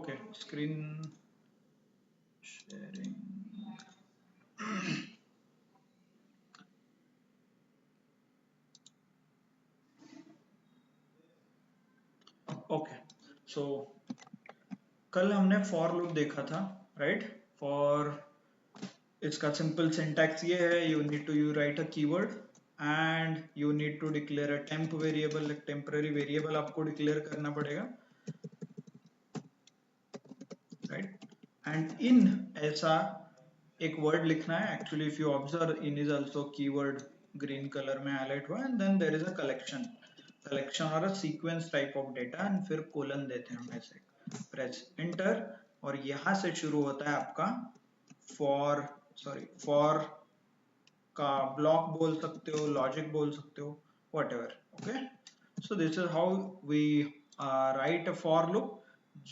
Okay, screen sharing. Okay, so कल हमने for loop देखा था, राइट? फॉर इसका सिंपल सिंटैक्स ये है, you need to you write a keyword and you need to declare a temp variable, एक temporary variable आपको declare करना पड़ेगा, राइट? एंड इन ऐसा एक वर्ड लिखना है। Actually if you observe, in is also keyword green colour में highlight हुआ, and then there is a collection और a sequence type of data, and फिर कोलन देते हैं हम ऐसे, प्रेस एंटर, और यहां से शुरू होता है आपका फॉर का ब्लॉक बोल सकते हो, लॉजिक बोल सकते हो, whatever. Okay, so this is how we write a for loop.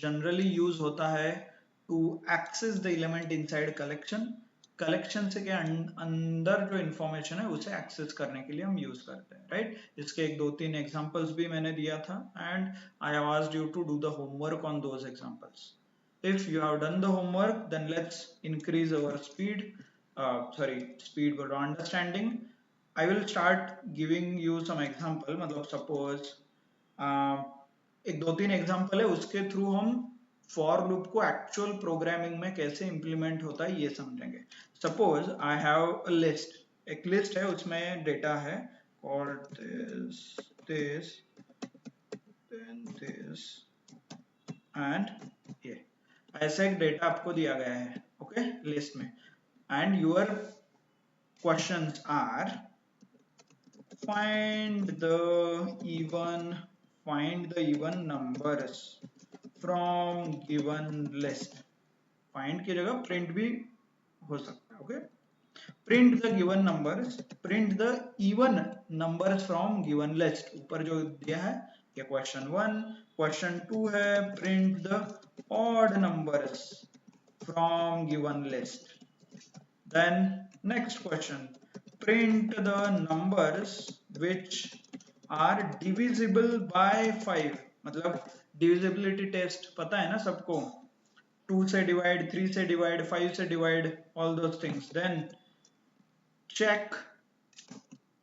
Generally use होता है to access the element inside collection से के अंदर जो इंफॉर्मेशन है उसे एक्सेस करने के लिए हम यूज करते हैं, राइट? इसके एक दो तीन एग्जांपल्स भी मैंने दिया था, and I have asked you to do the homework on those examples. If you have done the homework, then let's increase our speed but understanding. I will start giving you some example. मतलब suppose एक दो तीन example है, उसके through हम for loop को actual programming में कैसे इंप्लीमेंट होता है ये समझेंगे. Suppose I have a list, एक लिस्ट है, उसमें डेटा है called this then this and ये, ऐसा एक डेटा आपको दिया गया है, ओके, लिस्ट में, and your questions are find the even numbers from given list. find की जगह print भी हो सकता है, okay? print the given numbers, print the even numbers from given list. ऊपर जो दिया है ये क्वेश्चन 1, क्वेश्चन 2 है print the odd numbers from given list. Then next question, print the numbers which are divisible by 5. मतलब divisibility test पता है ना सबको, 2 से डिवाइड, 3 से डिवाइड, 5 से divide, all those things. Then check,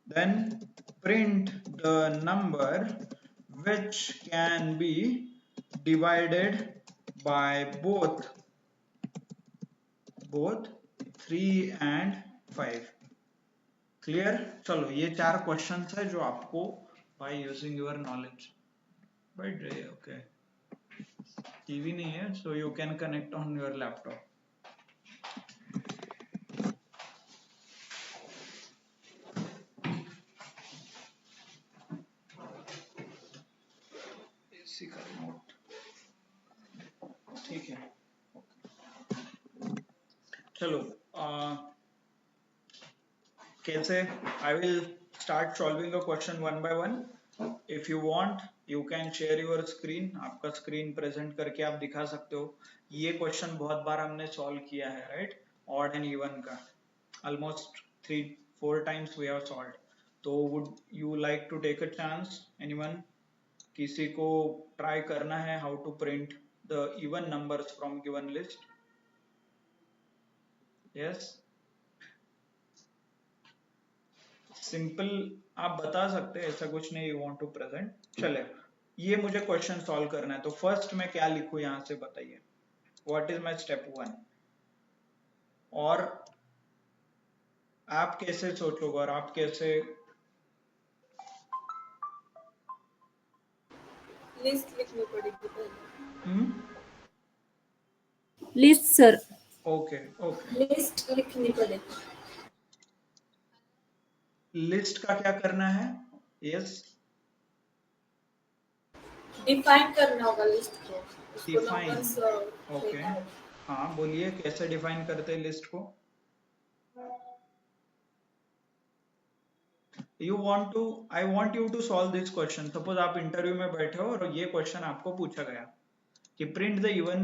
then print the number which can be divided by both 3 and 5. Clear? चलो, ये 4 क्वेश्चंस है जो आपको by using your knowledge by day, okay? TV नहीं है, so you can connect on your laptop. AC का remote, ठीक है? चलो, कैसे? I will start solving a question one by one. If you want, you can share your screen. आपका screen present करके आप दिखा सकते हो. ये क्वेश्चन बहुत बार हमने सॉल्व किया है, राइट? ऑड एंड इवन का almost 3-4 times we have solved. तो would you like to take a chance? Anyone? किसी को ट्राई करना है how to print the even numbers from given list? Yes? Simple आप बता सकते हैं, ऐसा कुछ नहीं. यू वांट टू प्रेजेंट, चले, ये मुझे क्वेश्चन सॉल्व करना है, तो फर्स्ट मैं क्या लिखूं यहां से बताइए. What is my step 1? और आप कैसे सोचोगे, और आप कैसे? लिस्ट लिखनी पड़ेगी पहले. List sir. ओके, लिस्ट लिखनी पड़ेगी. लिस्ट का क्या करना है? यस, डिफाइन करना होगा लिस्ट को. Define, okay. हाँ, बोलिए कैसे डिफाइन करते हैं लिस्ट को? I want you to solve this question. Suppose आप इंटरव्यू में बैठे हो और ये क्वेश्चन आपको पूछा गया कि print the even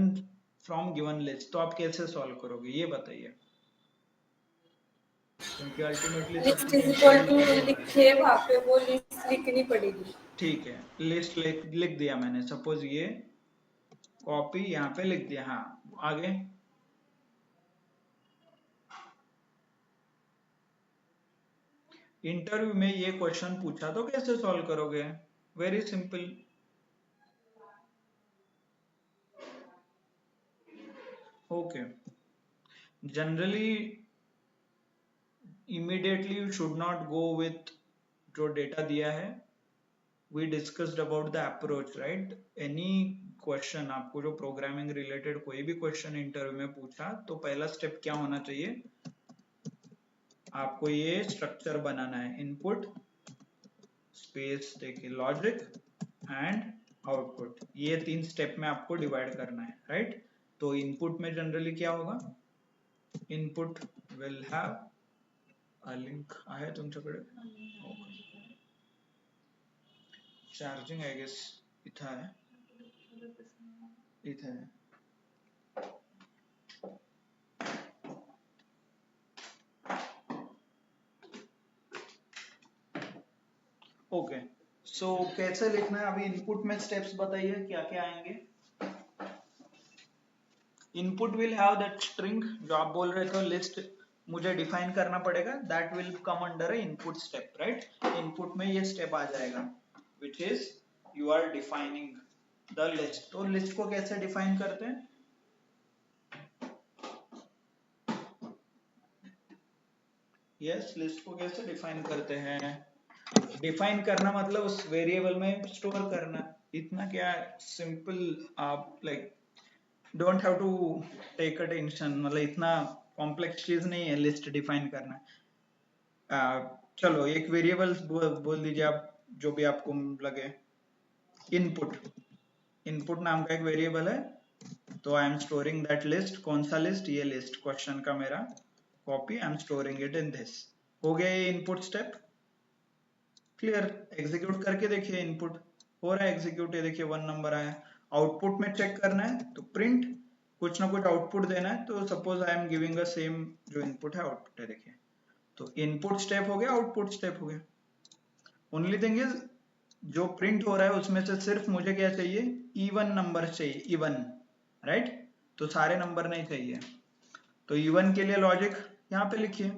from given list, तो आप कैसे सॉल्व करोगे ये बताइए, क्योंकि ultimately list is equal to लिखे वहां पे वो लिस्ट लिखनी पड़ेगी. ठीक है, लिस्ट लिख दिया मैंने. सपोज ये कॉपी यहाँ पे लिख दिया। हाँ आगे, इंटरव्यू में ये क्वेश्चन पूछा तो कैसे सॉल्व करोगे? Very simple. Okay, generally immediately you should not go with जो डेटा दिया है। We discussed about the approach, right? Any question, आपको जो प्रोग्रामिंग रिलेटेड कोई भी क्वेश्चन इंटरव्यू में पूछा तो पहला स्टेप क्या होना चाहिए? आपको ये स्ट्रक्चर बनाना है, इनपुट स्पेस देखिए लॉजिक एंड आउटपुट, ये 3 स्टेप में आपको डिवाइड करना है, राइट? तो इनपुट में जनरली क्या होगा? Input will have a link आहे तुमच्याकडे, चार्जिंग आय गेस इथं आहे, इथे आहे. ओके, सो कैसे लिखना है अभी? इनपुट में स्टेप्स बताइए क्या क्या आएंगे? Input will have that string जो आप बोल रहे थे लिस्ट मुझे डिफाइन करना पड़ेगा, that will come under a input step, right? Input में ये स्टेप आ जाएगा which is you are defining the list. तो लिस्ट को कैसे डिफाइन करते हैं? यस, लिस्ट को कैसे डिफाइन करते हैं? डिफाइन करना मतलब उस वेरिएबल में स्टोर करना, इतना क्या सिंपल। आप like don't have to take a tension, मतलब इतना कॉम्प्लेक्स चीज नहीं है लिस्ट डिफाइन करना। चलो एक वेरिएबल बोल दीजिए आप, जो भी आपको लगे। इनपुट, इनपुट नाम का एक वेरिएबल है, तो I am storing that list. कौन सा लिस्ट? ये लिस्ट क्वेश्चन का मेरा copy, I am storing it in this. हो गया ये इनपुट स्टेप, क्लियर? एग्जीक्यूट करके देखिए, इनपुट हो रहा है एग्जीक्यूट, ये देखिए 1 नंबर आया। आउटपुट में चेक करना है तो प्रिंट, कुछ ना कुछ आउटपुट देना है, तो suppose I am giving a same जो इनपुट है आउटपुट है, देखिए। तो इनपुट स्टेप हो गया, आउटपुट स्टेप हो गया। ओनली थिंग इज जो प्रिंट हो रहा है उसमें से सिर्फ मुझे क्या चाहिए? इवन नंबर चाहिए, इवन, राइट? तो सारे नंबर नहीं चाहिए। तो इवन के लिए लॉजिक यहाँ पे लिखिए।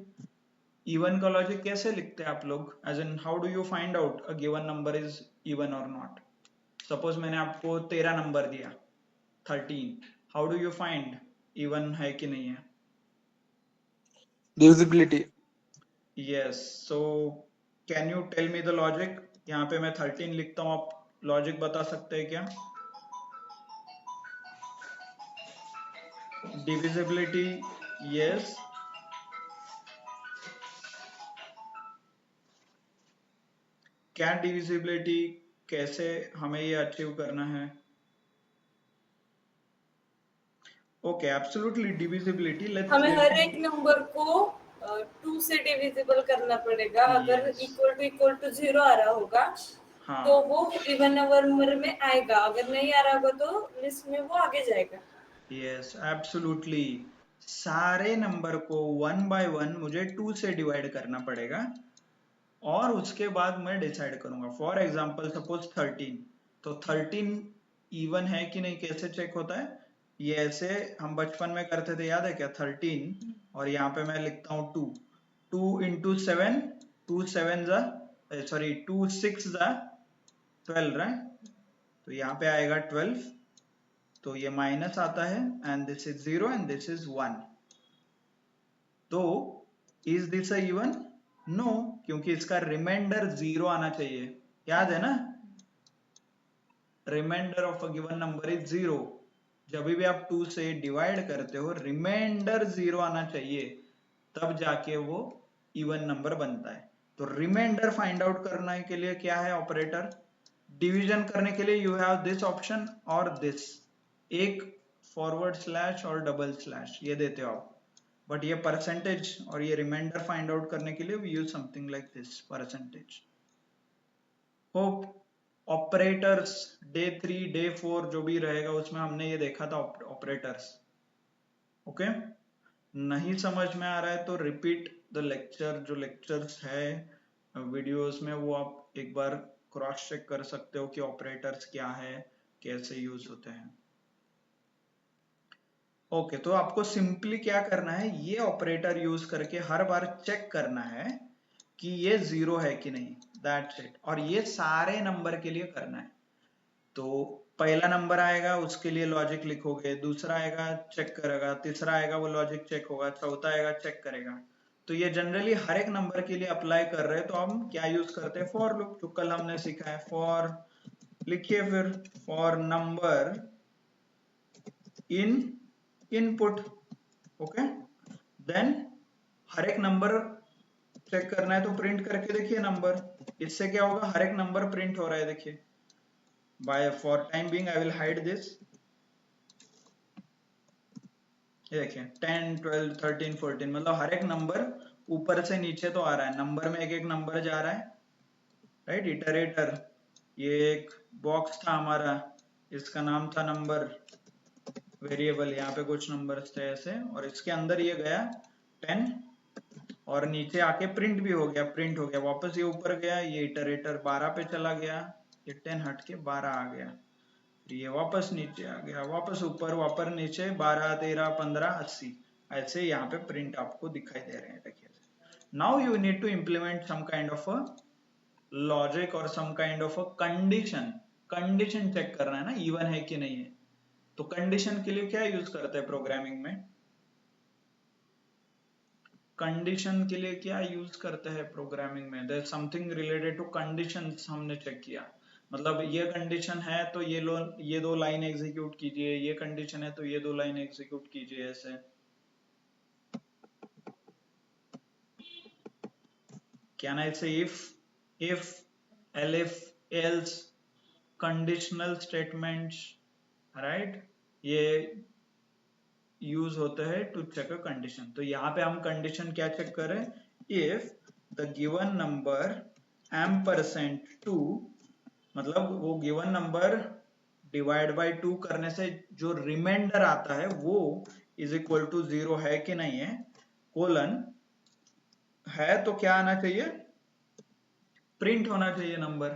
इवन का लॉजिक कैसे लिखते हैं आप लोग? As in how do you find out a given number is even और नॉट? सपोज मैंने आपको 13 नंबर दिया, 13, how do you find even है कि नहीं है? divisibility. Yes, so can you tell me the logic? यहाँ पे मैं 13 लिखता हूँ, आप लॉजिक बता सकते हैं क्या? Divisibility, yes. क्या डिविजिबिलिटी, कैसे हमें ये अचीव करना है? Okay, absolutely divisibility. लेट्स हमें हर एक नंबर को 2 से डिविजिबल करना पड़ेगा। अगर Yes. इक्वल टू 0 आ रहा होगा हाँ, तो वो इवन नंबर में आएगा, अगर नहीं आ रहा होगा तो लिस्ट में वो आगे जाएगा। Yes, absolutely. सारे नंबर को 1 बाय 1 मुझे 2 से डिवाइड करना पड़ेगा और उसके बाद मैं डिसाइड करूंगा। फॉर एग्जांपल सपोज 13, तो 13 इवन है कि नहीं कैसे चेक होता है? ये ऐसे हम बचपन में करते थे, याद है क्या? 13 और यहाँ पे मैं लिखता हूँ 2, 2 इंटू 7, 2 7 जा, सॉरी 2 6 जा 12, राइट? तो यहाँ पे आएगा 12, तो ये माइनस आता है and this is 0 and this is 1। तो is this a even? No, क्योंकि इसका रिमाइंडर 0 आना चाहिए, याद है ना? Remainder of a given number is 0। जब भी आप 2 से डिवाइड करते हो रिमाइंडर 0 आना चाहिए, तब जाके वो इवन नंबर बनता है। तो रिमाइंडर फाइंड आउट करने के लिए क्या है ऑपरेटर? डिवीजन करने के लिए यू हैव दिस ऑप्शन और दिस, एक फॉरवर्ड स्लैश और डबल स्लैश ये देते हो आप। बट ये परसेंटेज और ये रिमाइंडर फाइंड आउट करने के लिए we use something like this, percentage. Hope operators डे 3 डे 4 जो भी रहेगा उसमें हमने ये देखा था ऑपरेटर्स। ओके, नहीं समझ में आ रहा है तो रिपीट द लेक्चर, जो लेक्चर्स है वीडियोस में वो आप एक बार क्रॉस चेक कर सकते हो कि ऑपरेटर्स क्या है, कैसे यूज होते हैं। ओके, तो आपको सिंपली क्या करना है, ये ऑपरेटर यूज करके हर बार चेक करना है कि ये जीरो है कि नहीं, दैट्स इट। और ये सारे नंबर के लिए करना है। तो पहला नंबर आएगा उसके लिए लॉजिक लिखोगे, दूसरा आएगा चेक करेगा, तीसरा आएगा वो लॉजिक चेक होगा, चौथा आएगा चेक करेगा। तो ये जनरली हर एक नंबर के लिए अप्लाई कर रहे हैं, तो हम क्या यूज करते हैं, फॉर लूप, जो कल हमने सीखा है। फॉर लिखिए फिर, for number in input, okay. Then हर एक नंबर चेक करना है तो प्रिंट करके देखिए नंबर, इससे क्या होगा, हर एक नंबर प्रिंट हो रहा है, देखिए। By for time being I will hide this. ये देखिए 10 12 13 14, मतलब हर एक नंबर ऊपर से नीचे तो आ रहा है, नंबर में एक एक नंबर जा रहा है, राइट। इटरेटर, ये एक बॉक्स था हमारा, इसका नाम था नंबर वेरिएबल, यहाँ पे कुछ नंबर्स थे ऐसे, और इसके अंदर ये गया 10, और नीचे आके प्रिंट भी हो गया, प्रिंट हो गया, वापस ये ऊपर गया, ये इटरेटर 12 पे चला गया, ये 10 हट के 12 आ गया, ये वापस नीचे आ गया, वापस ऊपर, वापस नीचे, 12 13 15 80, ऐसे यहाँ पे प्रिंट आपको दिखाई दे रहे हैं, देखिए। Now you need to implement some kind of a logic और some kind of a condition. Condition check करना है ना, इवन है कि नहीं है। तो कंडीशन के लिए क्या यूज करते हैं प्रोग्रामिंग में, कंडीशन के लिए क्या यूज करते हैं प्रोग्रामिंग में, there something related to conditions हमने चेक किया। मतलब ये कंडीशन है तो ये दो लाइन एग्जीक्यूट कीजिए, ये कंडीशन है तो ये दो लाइन एग्जीक्यूट कीजिए, ऐसे। कैन आई से if elif else, conditional statements, right, ये यूज होता है टू चेक अ कंडीशन। तो यहाँ पे हम कंडीशन क्या चेक करें, इफ द गिवन नंबर %2, मतलब वो गिवन नंबर डिवाइड बाय 2 करने से जो रिमाइंडर आता है वो इज इक्वल टू 0 है कि नहीं है, कोलन है तो क्या आना चाहिए, प्रिंट होना चाहिए नंबर,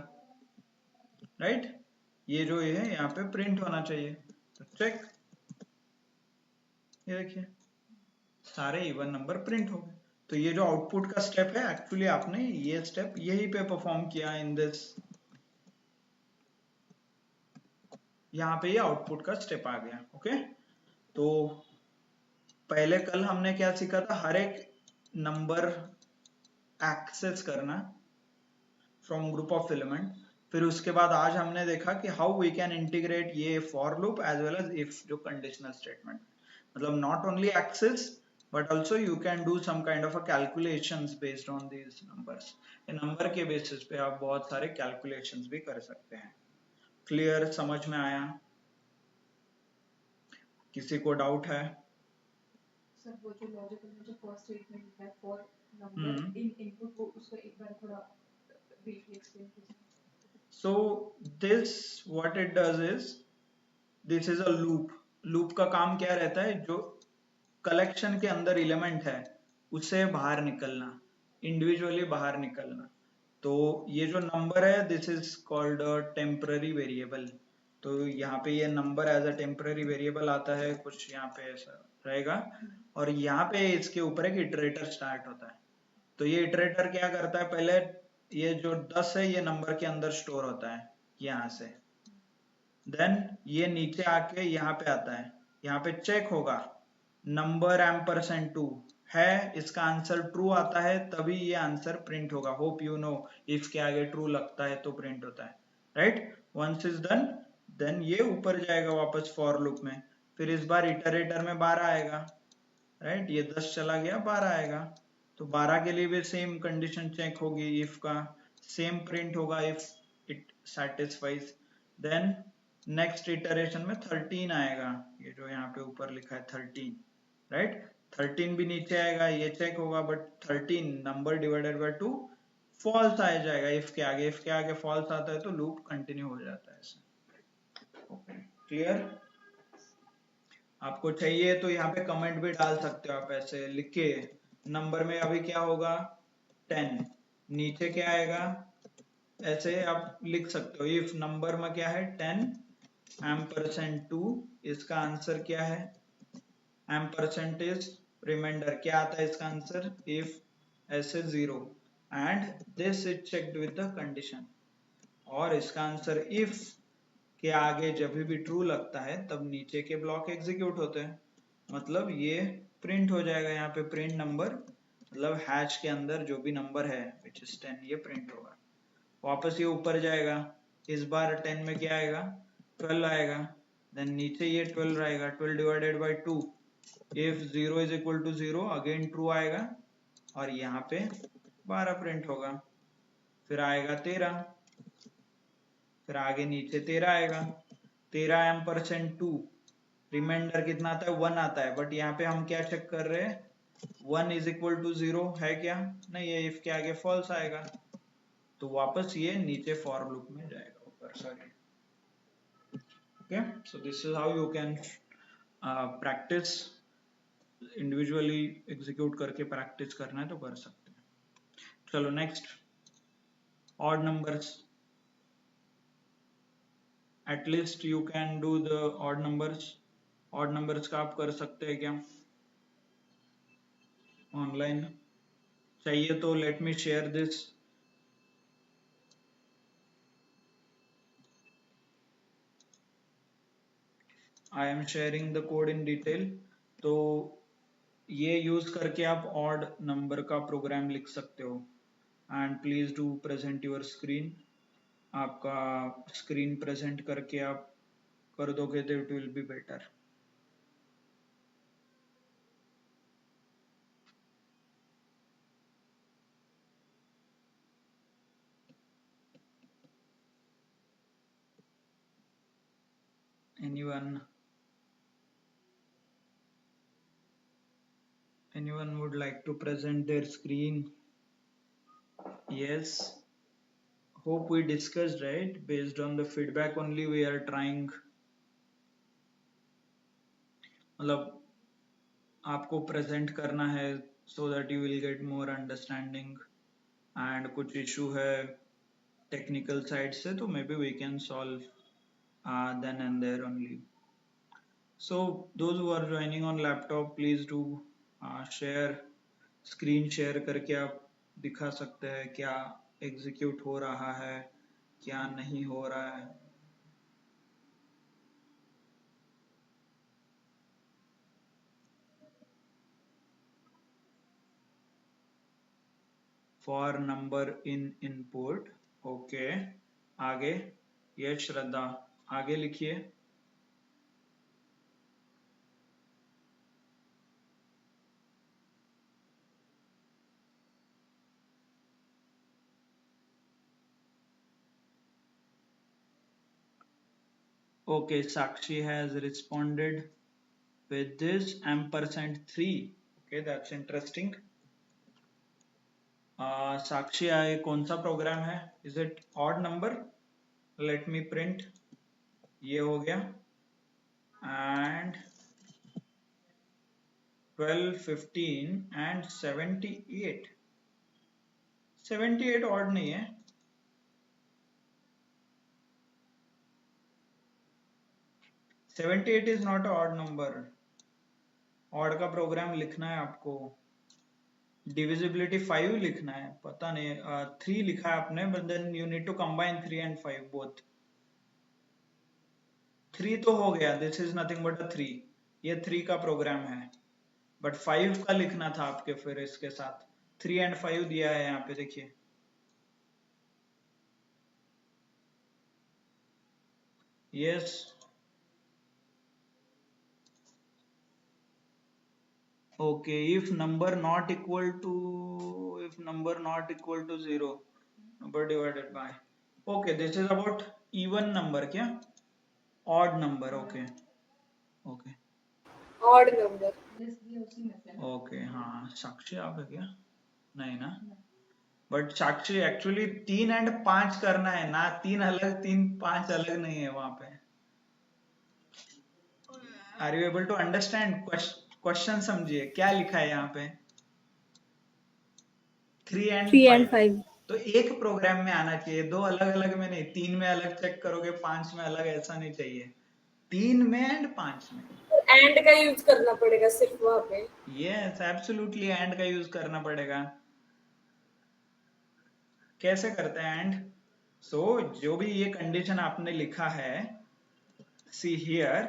राइट। ये जो ये है यहाँ पे प्रिंट होना चाहिए, तो चेक, ये देखिए सारे इवन नंबर प्रिंट हो गए। तो ये जो आउटपुट का स्टेप है, एक्चुअली आपने ये स्टेप यही पे परफॉर्म किया इन दिस, यहाँ पे ये आउटपुट का स्टेप आ गया, ओके। तो पहले कल हमने क्या सीखा था, हर एक नंबर एक्सेस करना फ्रॉम ग्रुप ऑफ एलिमेंट। फिर उसके बाद आज हमने देखा कि हाउ वी कैन इंटीग्रेट ये for loop as well as if, जो कंडीशनल स्टेटमेंट, मतलब not only access but also you can do some kind of a calculations based on these numbers। ये नंबर के बेसिस पे आप बहुत सारे calculations भी कर सकते हैं। क्लियर, समझ में आया, किसी को डाउट है? सर वो जो लॉजिकल में जो फर्स्ट स्टेटमेंट है फॉर नंबर इन इनपुट, वो उसको एक बार थोड़ा ब्रीफली एक्सप्लेन कीजिए। So this what it does is, this is a loop। Loop का काम क्या रहता है, जो कलेक्शन के अंदर एलिमेंट है उससे बाहर निकलना, इंडिविजुअली बाहर निकलना। तो ये जो नंबर है, this is called a temporary variable. तो यहाँ पे ये number as a temporary variable आता है, कुछ यहाँ पे ऐसा रहेगा, और यहाँ पे इसके ऊपर एक इटरेटर स्टार्ट होता है। तो ये इटरेटर क्या करता है, पहले ये जो 10 है ये नंबर के अंदर स्टोर होता है यहाँ से, देन ये नीचे आके यहाँ पे आता है, यहाँ पे चेक होगा, नंबर %2 है, इसका आंसर ट्रू आता है तभी ये आंसर प्रिंट होगा। होप यू नो, इफ के आगे ट्रू लगता है तो प्रिंट होता है, right. Once is done, then ये ऊपर जाएगा वापस फॉर लूप में, फिर इस बार इटरेटर में 12 आएगा, राइट। ये 10 चला गया, 12 आएगा, तो 12 के लिए भी सेम कंडीशन चेक होगी, इफ का सेम प्रिंट होगा if it satisfies. Then next iteration में 13 आएगा, ये जो यहाँ पे ऊपर लिखा है 13, राइट। 13 भी नीचे आएगा, ये चेक होगा, but 13 number divided by 2 false आ जाएगा इफ के आगे, इफ के आगे फॉल्स आता है तो लूप कंटिन्यू हो जाता है ऐसे। Okay, clear. आपको चाहिए तो यहाँ पे कमेंट भी डाल सकते हो आप, ऐसे लिख के, नंबर में अभी क्या होगा 10, नीचे क्या आएगा, ऐसे आप लिख सकते हो, इफ नंबर में क्या है 10 %2, इसका आंसर क्या है एम्परसेंट इज रिमाइंडर, क्या आता है इसका answer, if S is 0 and this is checked with the condition, और इसका आंसर इफ के आगे जब भी ट्रू लगता है तब नीचे के ब्लॉक एग्जीक्यूट होते हैं, मतलब ये प्रिंट हो जाएगा यहाँ पे प्रिंट नंबर, मतलब हैश के अंदर जो भी नंबर है विच इज 10 ये प्रिंट होगा। वापस ये ऊपर जाएगा, इस बार 10 में क्या आएगा 12 आएगा, देन नीचे ये 12 रहेगा, 12 divided by 2, if 0 is equal to 0 again true आएगा और यहाँ पे 12 प्रिंट होगा, फिर आएगा 13, फिर आगे नीचे 13 आएगा, 13 एम्परसेंट 2, रिमाइंडर कितना आता है 1 आता है, बट यहाँ पे हम क्या चेक कर रहे हैं 1 इज इक्वल टू 0 है क्या, नहीं है, इफ के आगे फॉल्स आएगा, तो वापस ये नीचे फॉर लूप में जाएगा ऊपर, sorry. Okay, so this is how you can practice, individually execute करके प्रैक्टिस करना है तो कर सकते हैं। चलो next, odd numbers, at least you can do the odd numbers, odd numbers का आप कर सकते हैं क्या ऑनलाइन, चाहिए तो let me share this, I am sharing the code in detail, तो ये यूज करके आप ऑड नंबर का प्रोग्राम लिख सकते हो, and please do present your screen, आपका स्क्रीन प्रेजेंट करके आप कर दोगे तो it will be better. anyone would like to present their screen? Yes, hope we discussed, right? Based on the feedback only we are trying, मतलब आपको present करना है so that you will get more understanding, and कुछ issue है technical side से तो maybe we can solve then and there only. So those who are joining on laptop, please do share, screen share करके आप दिखा सकते हैं क्या एग्जीक्यूट हो रहा है क्या नहीं हो रहा है। For number in input, okay, आगे ये श्रद्धा आगे लिखिए। Okay, Sakshi has responded with this ampersand 3. Okay, that's interesting. Sakshi, ये कौन सा प्रोग्राम है? Is it odd number? Let me print. ये हो गया and 12, 15 and 78. 78 odd नहीं है, 78 is not an odd number. odd का प्रोग्राम लिखना है आपको, डिविजिबिलिटी 5 लिखना है, पता नहीं 3 लिखा है आपने, but then you need to combine 3 and 5 both. 3 तो हो गया, this is nothing but a 3, ये 3 का प्रोग्राम है, बट 5 का लिखना था आपके, फिर इसके साथ 3 and 5 दिया है यहाँ पे देखिए। Yes, okay, if number not equal to 0, number divided by, okay, this is about even number, क्या odd number, okay, okay, odd number, This भी उसी में से ना? okay, हाँ साक्षी आप है क्या, नहीं ना, बट साक्षी एक्चुअली 3 and 5 करना है ना, 3 अलग 3 5 अलग नहीं है वहां पे। Are you able to understand question? समझिए क्या लिखा है यहाँ पे, 3 and 5, तो एक प्रोग्राम में आना चाहिए, दो अलग अलग में नहीं, 3 में अलग चेक करोगे 5 में अलग, ऐसा नहीं चाहिए, 3 में and 5 में। एंड का यूज करना पड़ेगा सिर्फ वहां पे। यस एब्सोल्युटली एंड का यूज करना पड़ेगा। कैसे करते हैं एंड? सो जो भी ये कंडीशन आपने लिखा है सी हियर,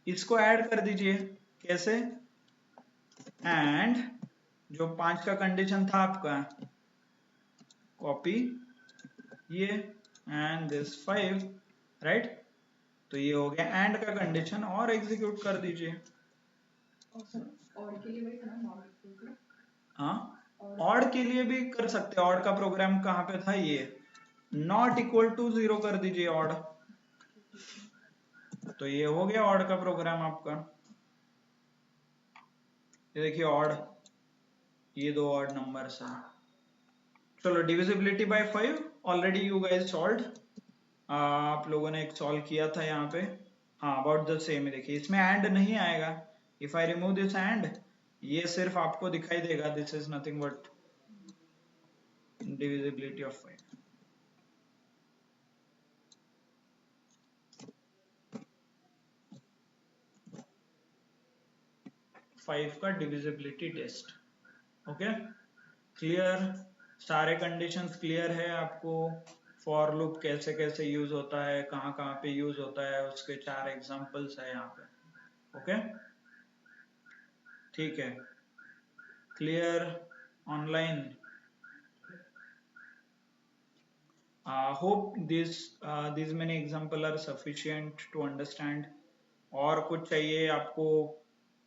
इसको ऐड कर दीजिए। कैसे? एंड जो 5 का कंडीशन था आपका, कॉपी ये एंड दिस 5, राइट? तो ये हो गया एंड का कंडीशन, और एग्जीक्यूट कर दीजिए। और सर और के लिए वही था ना, नॉट इक्वल टू। हाँ, ऑड के लिए भी कर सकते हैं। ऑड का प्रोग्राम कहाँ पे था? ये नॉट इक्वल टू 0 कर दीजिए ऑड, तो ये हो गया ऑड का प्रोग्राम आपका। ये देखिए ऑड, ये दो ऑड नंबर्स हैं। चलो divisibility bye 5 already you guys solved, आप लोगों ने एक सॉल्व किया था यहाँ पे। हाँ अबाउट द सेम ही देखिए, इसमें एंड नहीं आएगा। If I remove this and, ये सिर्फ आपको दिखाई देगा this is nothing but divisibility of 5। का डिविजिबिलिटी टेस्ट। Okay clear? सारे कंडीशंस क्लियर है आपको? फॉर लूप कैसे कैसे यूज होता है, कहाँ कहाँ पे यूज होता है, उसके 4 एग्जांपल्स है यहाँ पे। ओके ठीक है, clear online? Hope these many example are sufficient to understand। और कुछ चाहिए आपको?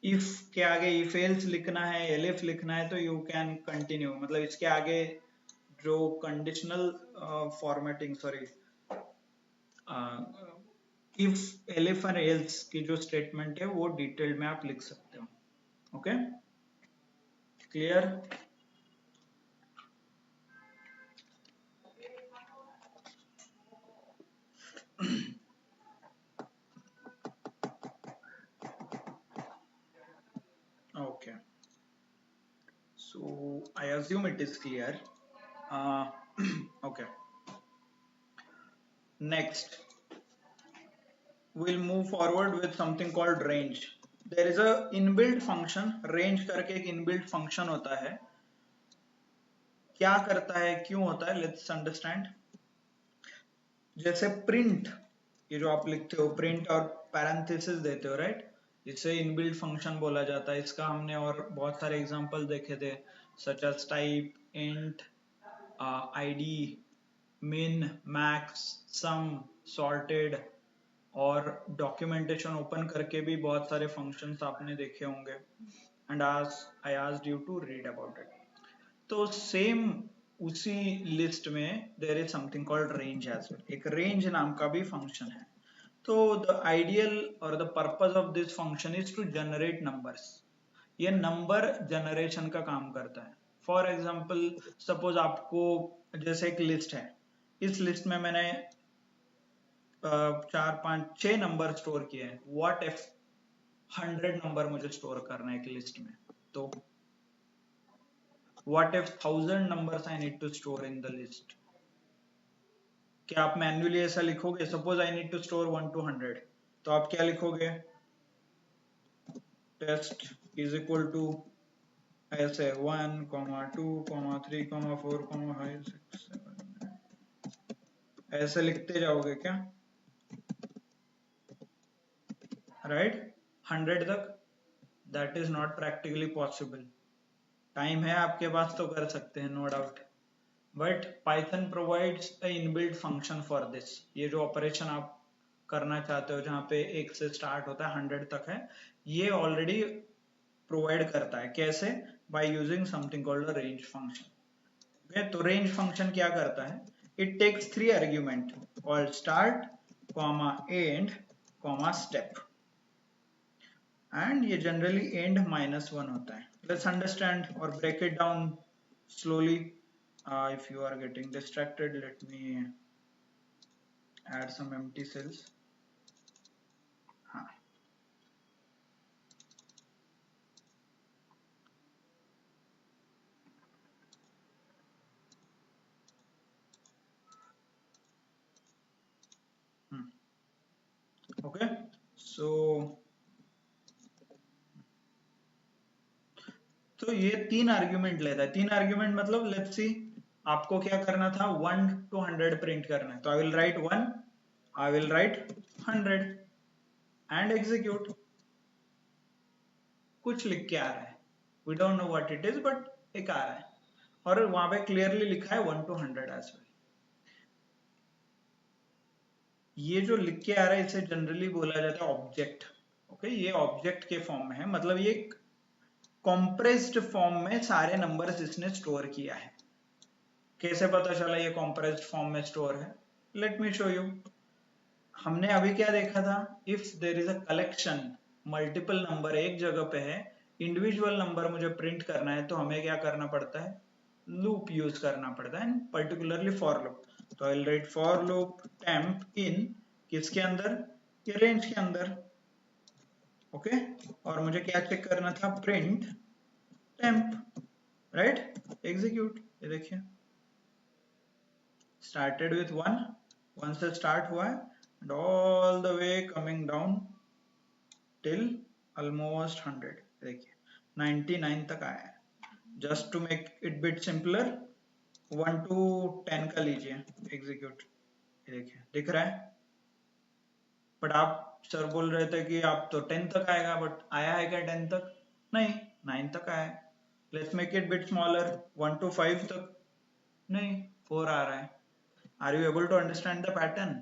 इफ के आगे इफ एल्स लिखना है, एलिफ लिखना है, तो यू कैन कंटिन्यू। मतलब इसके आगे जो conditional formatting, sorry, if elif और एल्स की जो स्टेटमेंट है वो डिटेल में आप लिख सकते हो। Okay clear? Okay so I assume it is clear। Okay, next we'll move forward with something called range। there is a inbuilt function range करके एक inbuilt function होता है। क्या करता है, क्यों होता है, लेट्स अंडरस्टैंड। जैसे प्रिंट, ये जो आप लिखते हो प्रिंट और पैरेंथेसिस देते हो, राइट? इसे इनबिल्ट फंक्शन बोला जाता है। इसका हमने और बहुत सारे एग्जांपल देखे थे, such as type, int, ID, min, max, sum, sorted, और डॉक्यूमेंटेशन ओपन करके भी बहुत सारे फंक्शंस आपने देखे होंगे। And I asked you to read about it. तो सेम उसी लिस्ट में there is something called range as well. एक रेंज नाम का भी फंक्शन है। तो द आइडियल और the purpose of this function is to generate numbers. ये नंबर जनरेशन का काम करता है। फॉर एग्जाम्पल सपोज आपको, जैसे एक लिस्ट है, इस लिस्ट में मैंने 4 5 6 नंबर स्टोर किए हैं। व्हाट इफ 100 नंबर मुझे स्टोर करना है एक लिस्ट में, तो what if 1000 numbers I need to store in the list? क्या आप मैन्युअली ऐसा लिखोगे? Suppose I need to store 1 to 100, तो आप क्या लिखोगे? टेस्ट इज इक्वल टू ऐसे 1, 2, 3, 4, 5, 6, 7, ऐसे लिखते जाओगे क्या? राइट 100 तक? That is not practically possible. Time है आपके पास तो कर सकते हैं, no doubt, but Python provides a inbuilt function for this. ये जो ऑपरेशन आप करना चाहते हो जहां पे 1 से स्टार्ट होता है 100 तक है, ये ऑलरेडी प्रोवाइड करता है। कैसे? By using something called a range function. Okay तो रेंज फंक्शन क्या करता है? It takes 3 argument called start, comma end, comma step, and ये जनरली एंड -1 होता है। लेट्स अंडरस्टैंड और break it down slowly। If you are getting distracted, let me add some empty cells। हाँ okay, so तो ये 3 argument लेता है। 3 argument मतलब लेट्स सी आपको क्या करना था, 1 to 100 प्रिंट करना है, तो I will write 1, I will write 100 and execute. कुछ लिख के आ रहा है, we don't know what it is but एक आ रहा है, और वहां पे क्लियरली लिखा है 1 to 100 एज वेल। ये जो लिख के आ रहा है इसे जनरली बोला जाता है ऑब्जेक्ट। ओके, ये ऑब्जेक्ट के फॉर्म में है, मतलब ये कॉम्प्रेस्ड फॉर्म में सारे नंबर्स इसने स्टोर किया है। कैसे पता चला ये कॉम्प्रेस्ड फॉर्म में स्टोर है? Let me show you. हमने अभी क्या देखा था, if there is a collection, multiple number एक जगह पे है, इंडिविजुअल नंबर मुझे प्रिंट करना है, तो हमें क्या करना पड़ता है, लूप यूज करना पड़ता है, पर्टिकुलरली फॉर लूप। तो I will write for loop temp in, किसके अंदर, ये रेंज के अंदर। ओके, और मुझे क्या चेक करना था, प्रिंट टेम्प, राइट, एग्जीक्यूट। ये देखिए started with 1, 1 से start हुआ है and all the way coming down till almost 100। देखिए 99 तक आया है। just to make it bit simpler 1 to 10 का लीजिए, एग्जीक्यूट। देखिए दिख रहा है, बट आप सर बोल रहे थे कि आप तो 10 तक आएगा, बट आया है क्या 10 तक? नहीं, 9 तक आया है। Let's make it bit smaller, 1 to 5 तक, नहीं 4 आ रहा है। Are you able to understand the pattern?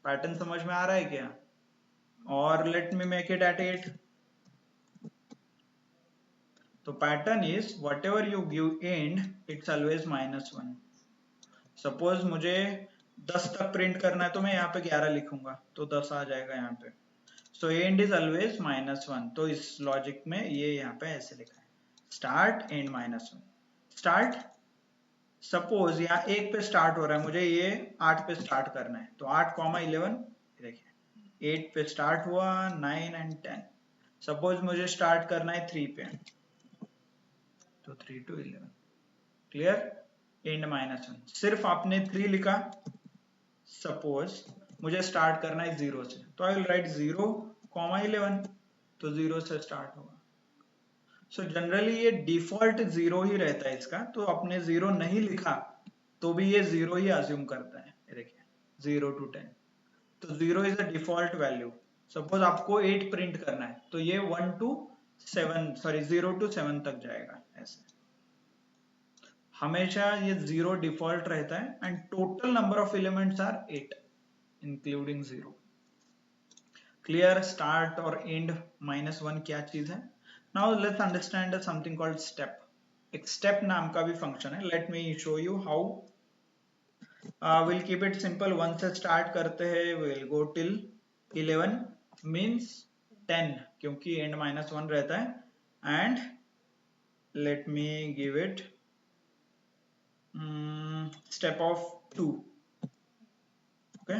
Pattern समझ में आ रहा है क्या? और let me make it at 8। तो pattern is whatever you give and it's always -1। सपोज मुझे 10 तक प्रिंट करना है, तो मैं यहाँ पे 11 लिखूंगा तो 10 आ जाएगा यहाँ पे। सो एंड इज ऑलवेज -1, तो इस लॉजिक में ये यहाँ पे ऐसे लिखा है, स्टार्ट एंड -1। स्टार्ट, सपोज यहाँ 1 पे स्टार्ट हो रहा है, मुझे ये 8 पे स्टार्ट करना है, तो 8,11, देखिए 8 पे स्टार्ट हुआ, 9 and 10। सपोज मुझे स्टार्ट करना है 3 पे, तो 3 to 11, क्लियर, एंड -1। सिर्फ आपने 3 लिखा, सपोज मुझे स्टार्ट करना है 0 से, तो आई विल राइट 0,11, तो 0 से स्टार्ट होगा। सो जनरली ये डिफॉल्ट 0 ही रहता है इसका, तो आपने 0 नहीं लिखा तो भी ये 0 ही अज्यूम करता है। ये देखिए 0 to 10, तो 0 is a default value. Suppose आपको 8 प्रिंट करना है, तो ये 1 to 7, सॉरी 0 to 7 तक जाएगा। ऐसे हमेशा ये 0 डिफॉल्ट रहता है, and total number of elements are 8 including 0। Clear? Start और एंड -1 क्या चीज है? Now let's understand something called step. एक स्टेप नाम का भी फंक्शन है, let me show you how. Will keep it simple, 1 से स्टार्ट करते हैं, विल गो टिल 11 मीन्स 10, क्योंकि एंड -1 रहता है, and let me give it step of 2। Okay,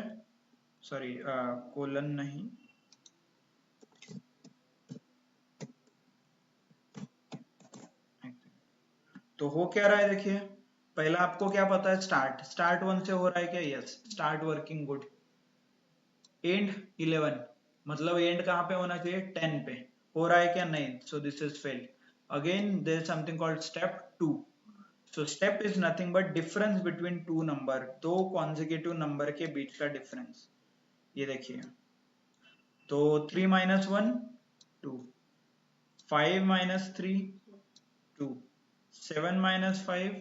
sorry colon नहीं, तो हो क्या रहा है, देखिए पहला आपको क्या पता है, स्टार्ट 1 से हो रहा है क्या? Yes, start working good. And 11, मतलब एंड कहां पे होना चाहिए, 10 पे, हो रहा है क्या? नहीं, so this is failed. Again there is something called step 2। So step is nothing but difference between two number, दो कॉन्जिक्यूटिव नंबर के बीच का डिफरेंस। ये देखिए, तो 3 - 1 2, 5 - 3 2, 7 - 5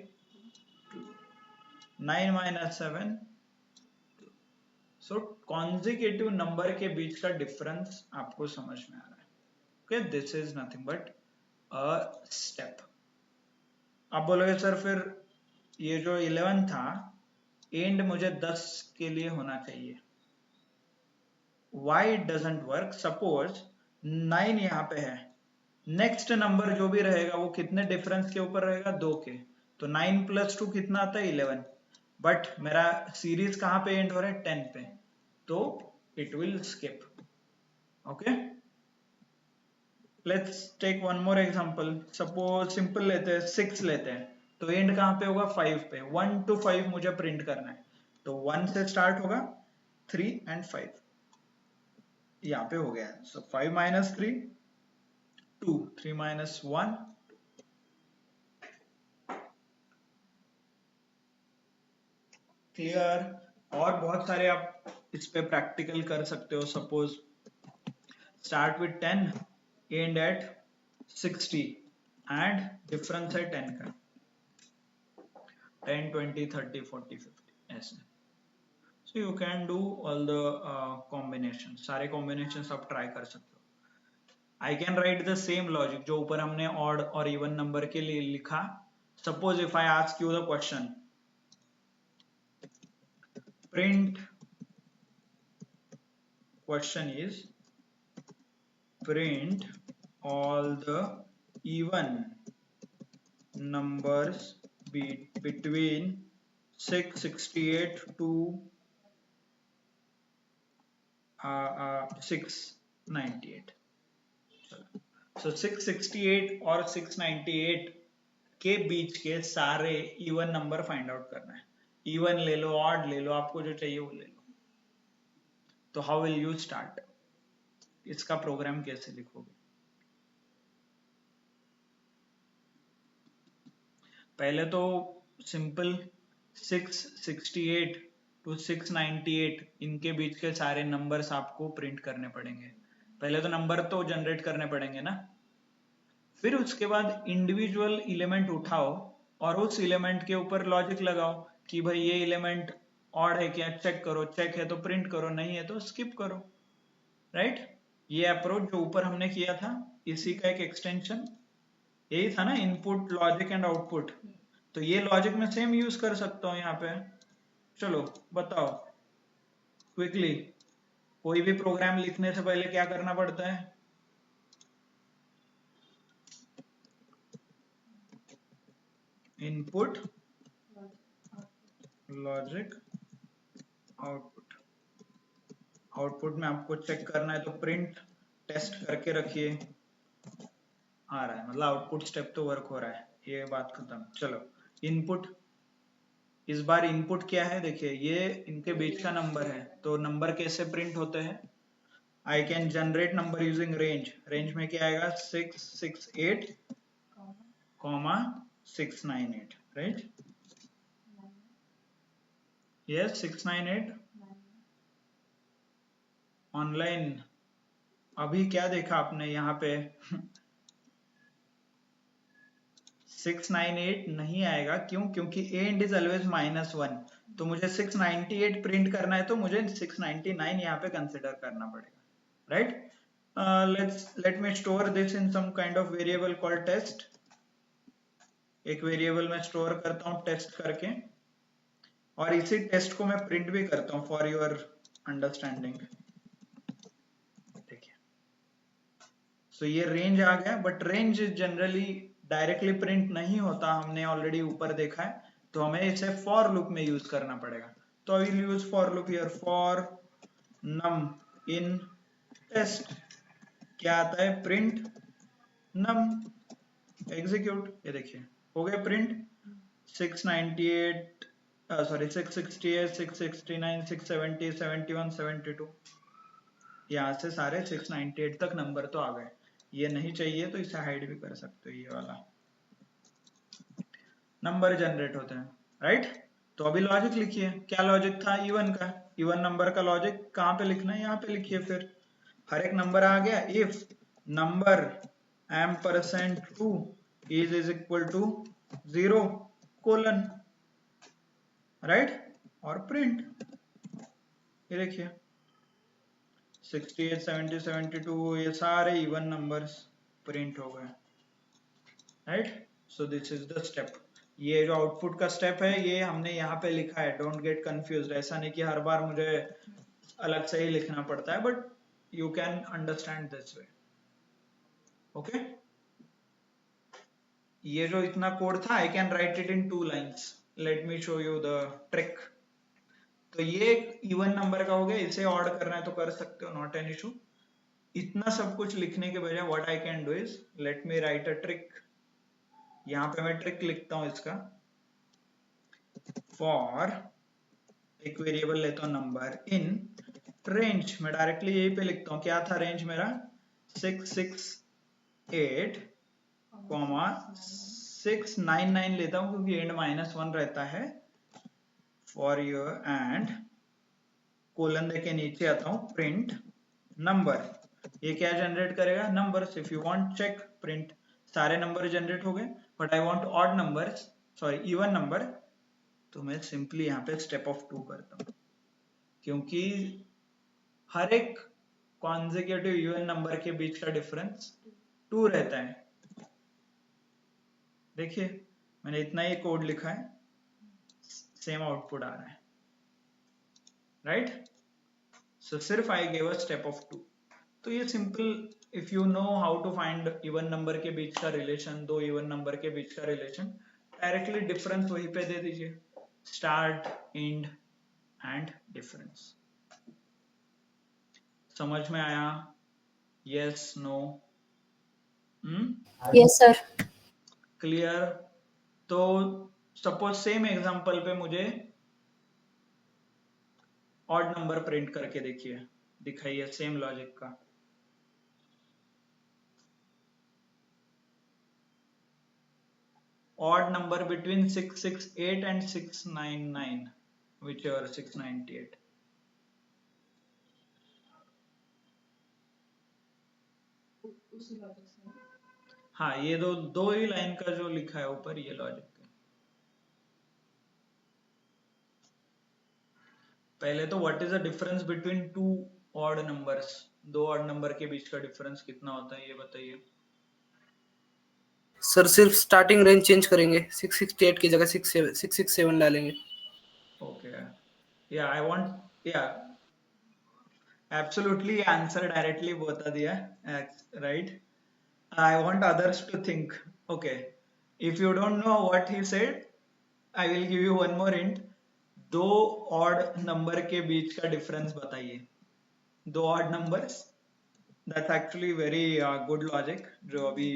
2, 9 - 7। सो कॉन्जिक्यूटिव नंबर के बीच का डिफरेंस आपको समझ में आ रहा है। Okay, this is nothing but a step. आप बोलोगे सर फिर ये जो 11 था, एंड मुझे 10 के लिए होना चाहिए, why it doesn't work? Suppose 9 यहाँ पे है, नेक्स्ट नंबर जो भी रहेगा वो कितने डिफरेंस के ऊपर रहेगा, 2 के, तो 9 + 2 कितना आता है, 11। बट मेरा सीरीज कहां पे एंड हो रहा है, 10 पे, तो it will skip. Okay, let's take one more example. Suppose simple लेते हैं, 6 लेते हैं, तो एंड कहां पे होगा, 5 पे। 1 to 5 मुझे प्रिंट करना है, तो 1 से स्टार्ट होगा, 3 and 5 यहाँ पे हो गया। सो 5 - 3 2, 3 - 1 क्लियर? और बहुत सारे आप इस पे प्रैक्टिकल कर सकते हो. Suppose start with 10, end at 60 and difference है 10 का. 10, 20, 30, 40, 50 ऐसे. So you can do all the combinations. सारे combinations आप try कर सकते हो. I can write the same logic जो ऊपर हमने odd और even number के लिए लिखा. Suppose if I ask you the question, print, question is print all the even numbers between 668 to 698. So 668 और 698 के बीच के सारे इवन नंबर फाइंड आउट करना है. इवन ले लो, ऑड ले लो, आपको जो चाहिए वो ले लो. तो हाउ विल यू स्टार्ट? इसका प्रोग्राम कैसे लिखोगे? पहले तो सिंपल 668 टू 698 इनके बीच के सारे नंबर्स आपको प्रिंट करने पड़ेंगे. पहले तो नंबर तो जनरेट करने पड़ेंगे ना. फिर उसके बाद इंडिविजुअल एलिमेंट उठाओ और उस एलिमेंट के ऊपर लॉजिक लगाओ कि भाई ये एलिमेंट ऑड है क्या, चेक करो. चेक है तो प्रिंट करो, नहीं है तो स्किप करो. राइट? ये अप्रोच जो ऊपर हमने किया था इसी का एक एक्सटेंशन यही था ना, इनपुट लॉजिक एंड आउटपुट. तो ये लॉजिक में सेम यूज कर सकता हूं यहाँ पे. चलो बताओ क्विकली, कोई भी प्रोग्राम लिखने से पहले क्या करना पड़ता है? Input logic output. आउटपुट में आपको चेक करना है तो प्रिंट टेस्ट करके रखिए. आ रहा है मतलब आउटपुट स्टेप तो वर्क हो रहा है. ये बात खत्म. चलो इनपुट. इस बार इनपुट क्या है देखिए, ये इनके बीच का नंबर है. तो नंबर कैसे प्रिंट होते हैं? I can generate number using range. Range में क्या आएगा? 668 कॉमा 698. राइट? Yes 698 online. अभी क्या देखा आपने यहाँ पे? 698 नहीं आएगा. क्यों? क्योंकि एंड इज ऑलवेज -1. तो मुझे 698 प्रिंट करना है तो मुझे 699 यहाँ पे कंसिडर करना पड़ेगा. Right? let me store this in some kind of variable called test. एक वेरिएबल में स्टोर करता हूँ टेस्ट करके, और इसी टेस्ट को मैं प्रिंट भी करता हूँ फॉर योर अंडरस्टैंडिंग. देखिए सो ये रेंज आ गया. But range generally directly print नहीं होता, हमने ऑलरेडी ऊपर देखा है. तो हमें इसे फॉर लूप में यूज करना पड़ेगा. तो I will use for loop here. For num in test क्या आता है? Print num. एग्जीक्यूट. ये देखिए हो गया प्रिंट. 698 सॉरी 668 669 670 71 72 यहाँ से सारे 698 तक नंबर तो आ गए. ये नहीं चाहिए तो इसे हाइड भी कर सकते हो. ये वाला नंबर जनरेट होते हैं. राइट? तो अभी लॉजिक लिखिए. क्या लॉजिक था? इवन का. इवन नंबर का लॉजिक कहाँ पे लिखना है? यहाँ पे लिखिए. फिर हर एक नंबर आ गया. If number %2 is equal to 0 colon. Right? और प्रिंट. ये देखिए 68 70 72 ये सारे इवन नंबर्स प्रिंट हो गए. Right? So this is the step. ये जो आउटपुट का स्टेप है ये हमने यहाँ पे लिखा है. Don't get confused. ऐसा नहीं कि हर बार मुझे अलग से ही लिखना पड़ता है, but you can understand this way. Okay? ये जो इतना कोड था I can write it in 2 lines. Late me show you the trick. तो ये इवन नंबर का हो गया. इसे ऑड करना है तो कर सकते हो, नॉट एन इशू. इतना सब कुछ लिखने के बजाय what I can do is let me right a trick. यहाँ पे मैं ट्रिक लिखता हूँ इसका. फॉर एक वेरिएबल लेता हूँ नंबर इन रेंज. मैं डायरेक्टली यही पे लिखता हूँ. क्या था रेंज मेरा? 668 कॉमा 699 लेता हूँ क्योंकि एंड -1 रहता है. फॉर ईयर एंड कोलन देके नीचे आता हूं प्रिंट नंबर। ये क्या जनरेट करेगा? Numbers. If you want check print सारे नंबर जनरेट हो गए, but I want odd numbers, sorry even number, तो मैं सिंपली यहाँ पे स्टेप ऑफ 2 करता हूँ, क्योंकि हर एक कॉन्जिक्यूटिव इवन नंबर के बीच का डिफरेंस 2 रहता है। देखिए मैंने इतना ही कोड लिखा है, सेम आउटपुट आ रहा है, राइट? सो सिर्फ I give a step of 2। तो ये simple, if you know how to find even number के बीच का रिलेशन, दो इवन नंबर के बीच का रिलेशन, डायरेक्टली डिफरेंस वहीं पे दे दीजिए, स्टार्ट, एंड एंड डिफरेंस। समझ में आया? Yes, no? Yes sir. Clear? तो सपोज सेम एग्जांपल पे मुझे ऑड नंबर प्रिंट करके देखिए, दिखाइए सेम लॉजिक का। Odd number between 668 and 699, whichever 698। उसी लॉजिक से ना? हाँ, ये दो ही लाइन का जो लिखा है ऊपर, ये लॉजिक है। पहले तो what is the difference between to odd numbers? दो ऑड नंबर के बीच का डिफरेंस कितना होता है ये बताइए। सर सिर्फ स्टार्टिंग रेंज चेंज करेंगे, 668 की जगह 667 डालेंगे। ओके, या आई वांट, या एब्सोल्युटली आंसर डायरेक्टली बता दिया, right? I want others to think. Okay, if you don't know what he said, I will give you one more hint. दो odd number के बीच का difference बताइए। दो odd numbers, that's actually very good logic, जो अभी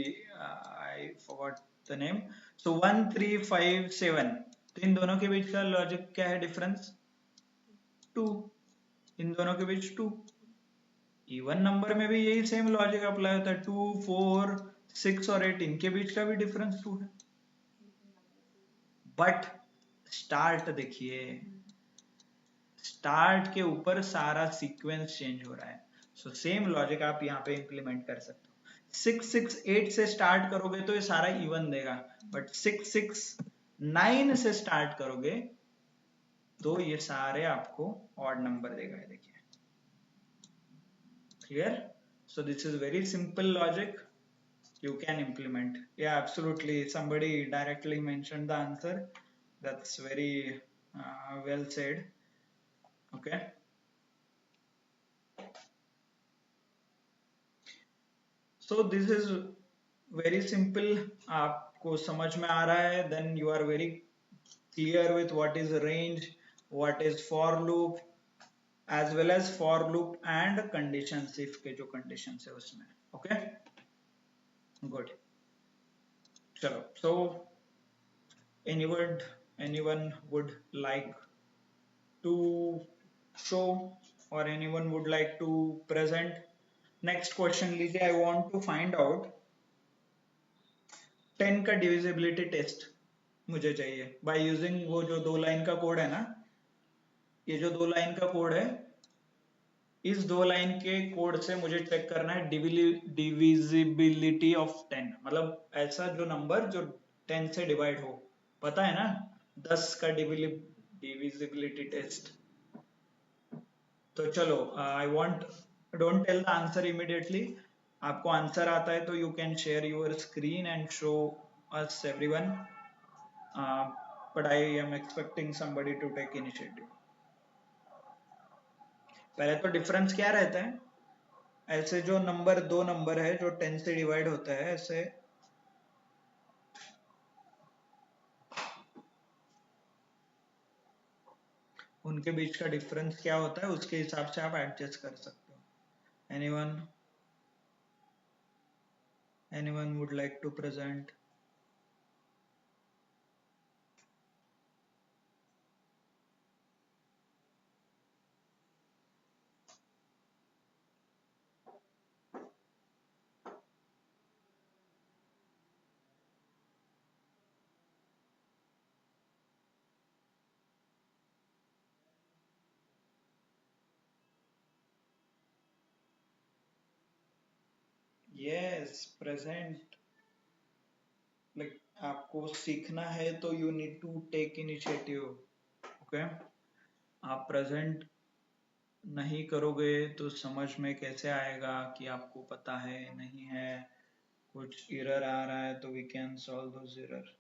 I forgot the name. So 1 3 5 7, तो इन दोनों के बीच का लॉजिक क्या है? डिफरेंस 2, इन दोनों के बीच 2। इवन नंबर में भी यही सेम लॉजिक अप्लाई होता है, 2 4 6 और 8, इनके बीच का भी डिफरेंस 2 है। बट स्टार्ट देखिए, स्टार्ट के ऊपर सारा सीक्वेंस चेंज हो रहा है। सो सेम लॉजिक आप यहाँ पे इंप्लीमेंट कर सकते हो। 668 से स्टार्ट करोगे तो ये सारा इवन देगा, बट 669 से स्टार्ट करोगे तो ये सारे आपको ऑड नंबर देगा। देखिए, clear? So this is very simple logic, you can implement. Yeah, absolutely, somebody directly mentioned the answer. That's very well said. Okay, so this is very simple, आपको समझ में आ रहा है, then you are very clear with what is range, what is for loop, as well as for loop and conditions, if के जो conditions है उसमें। Okay, good, चलो। So anyone would like to show, or anyone would like to present? Next question लीजिए। I want to find out 10 का divisibility test मुझे चाहिए by using वो जो 2 लाइन का कोड है ना, ये जो 2 लाइन का कोड है, इस 2 लाइन के कोड से मुझे चेक करना है डिविजिबिलिटी ऑफ 10, मतलब ऐसा जो नंबर जो 10 से डिवाइड हो। पता है ना 10 का डिविजिबिलिटी टेस्ट। तो चलो, I want, don't tell the answer immediately. आपको आंसर आता है तो you can share your screen and show us everyone, but I am expecting somebody to take initiative. पहले तो डिफरेंस क्या रहता है? ऐसे जो नंबर, दो नंबर है जो 10 से डिवाइड होता है, ऐसे उनके बीच का डिफरेंस क्या होता है, उसके हिसाब से आप एडजस्ट कर सकते हो। anyone would like to present? Yes present like आपको सीखना है तो you need to take initiative, okay. आप प्रेजेंट नहीं करोगे तो समझ में कैसे आएगा कि आपको पता है नहीं है, कुछ एरर आ रहा है तो we can solve those error.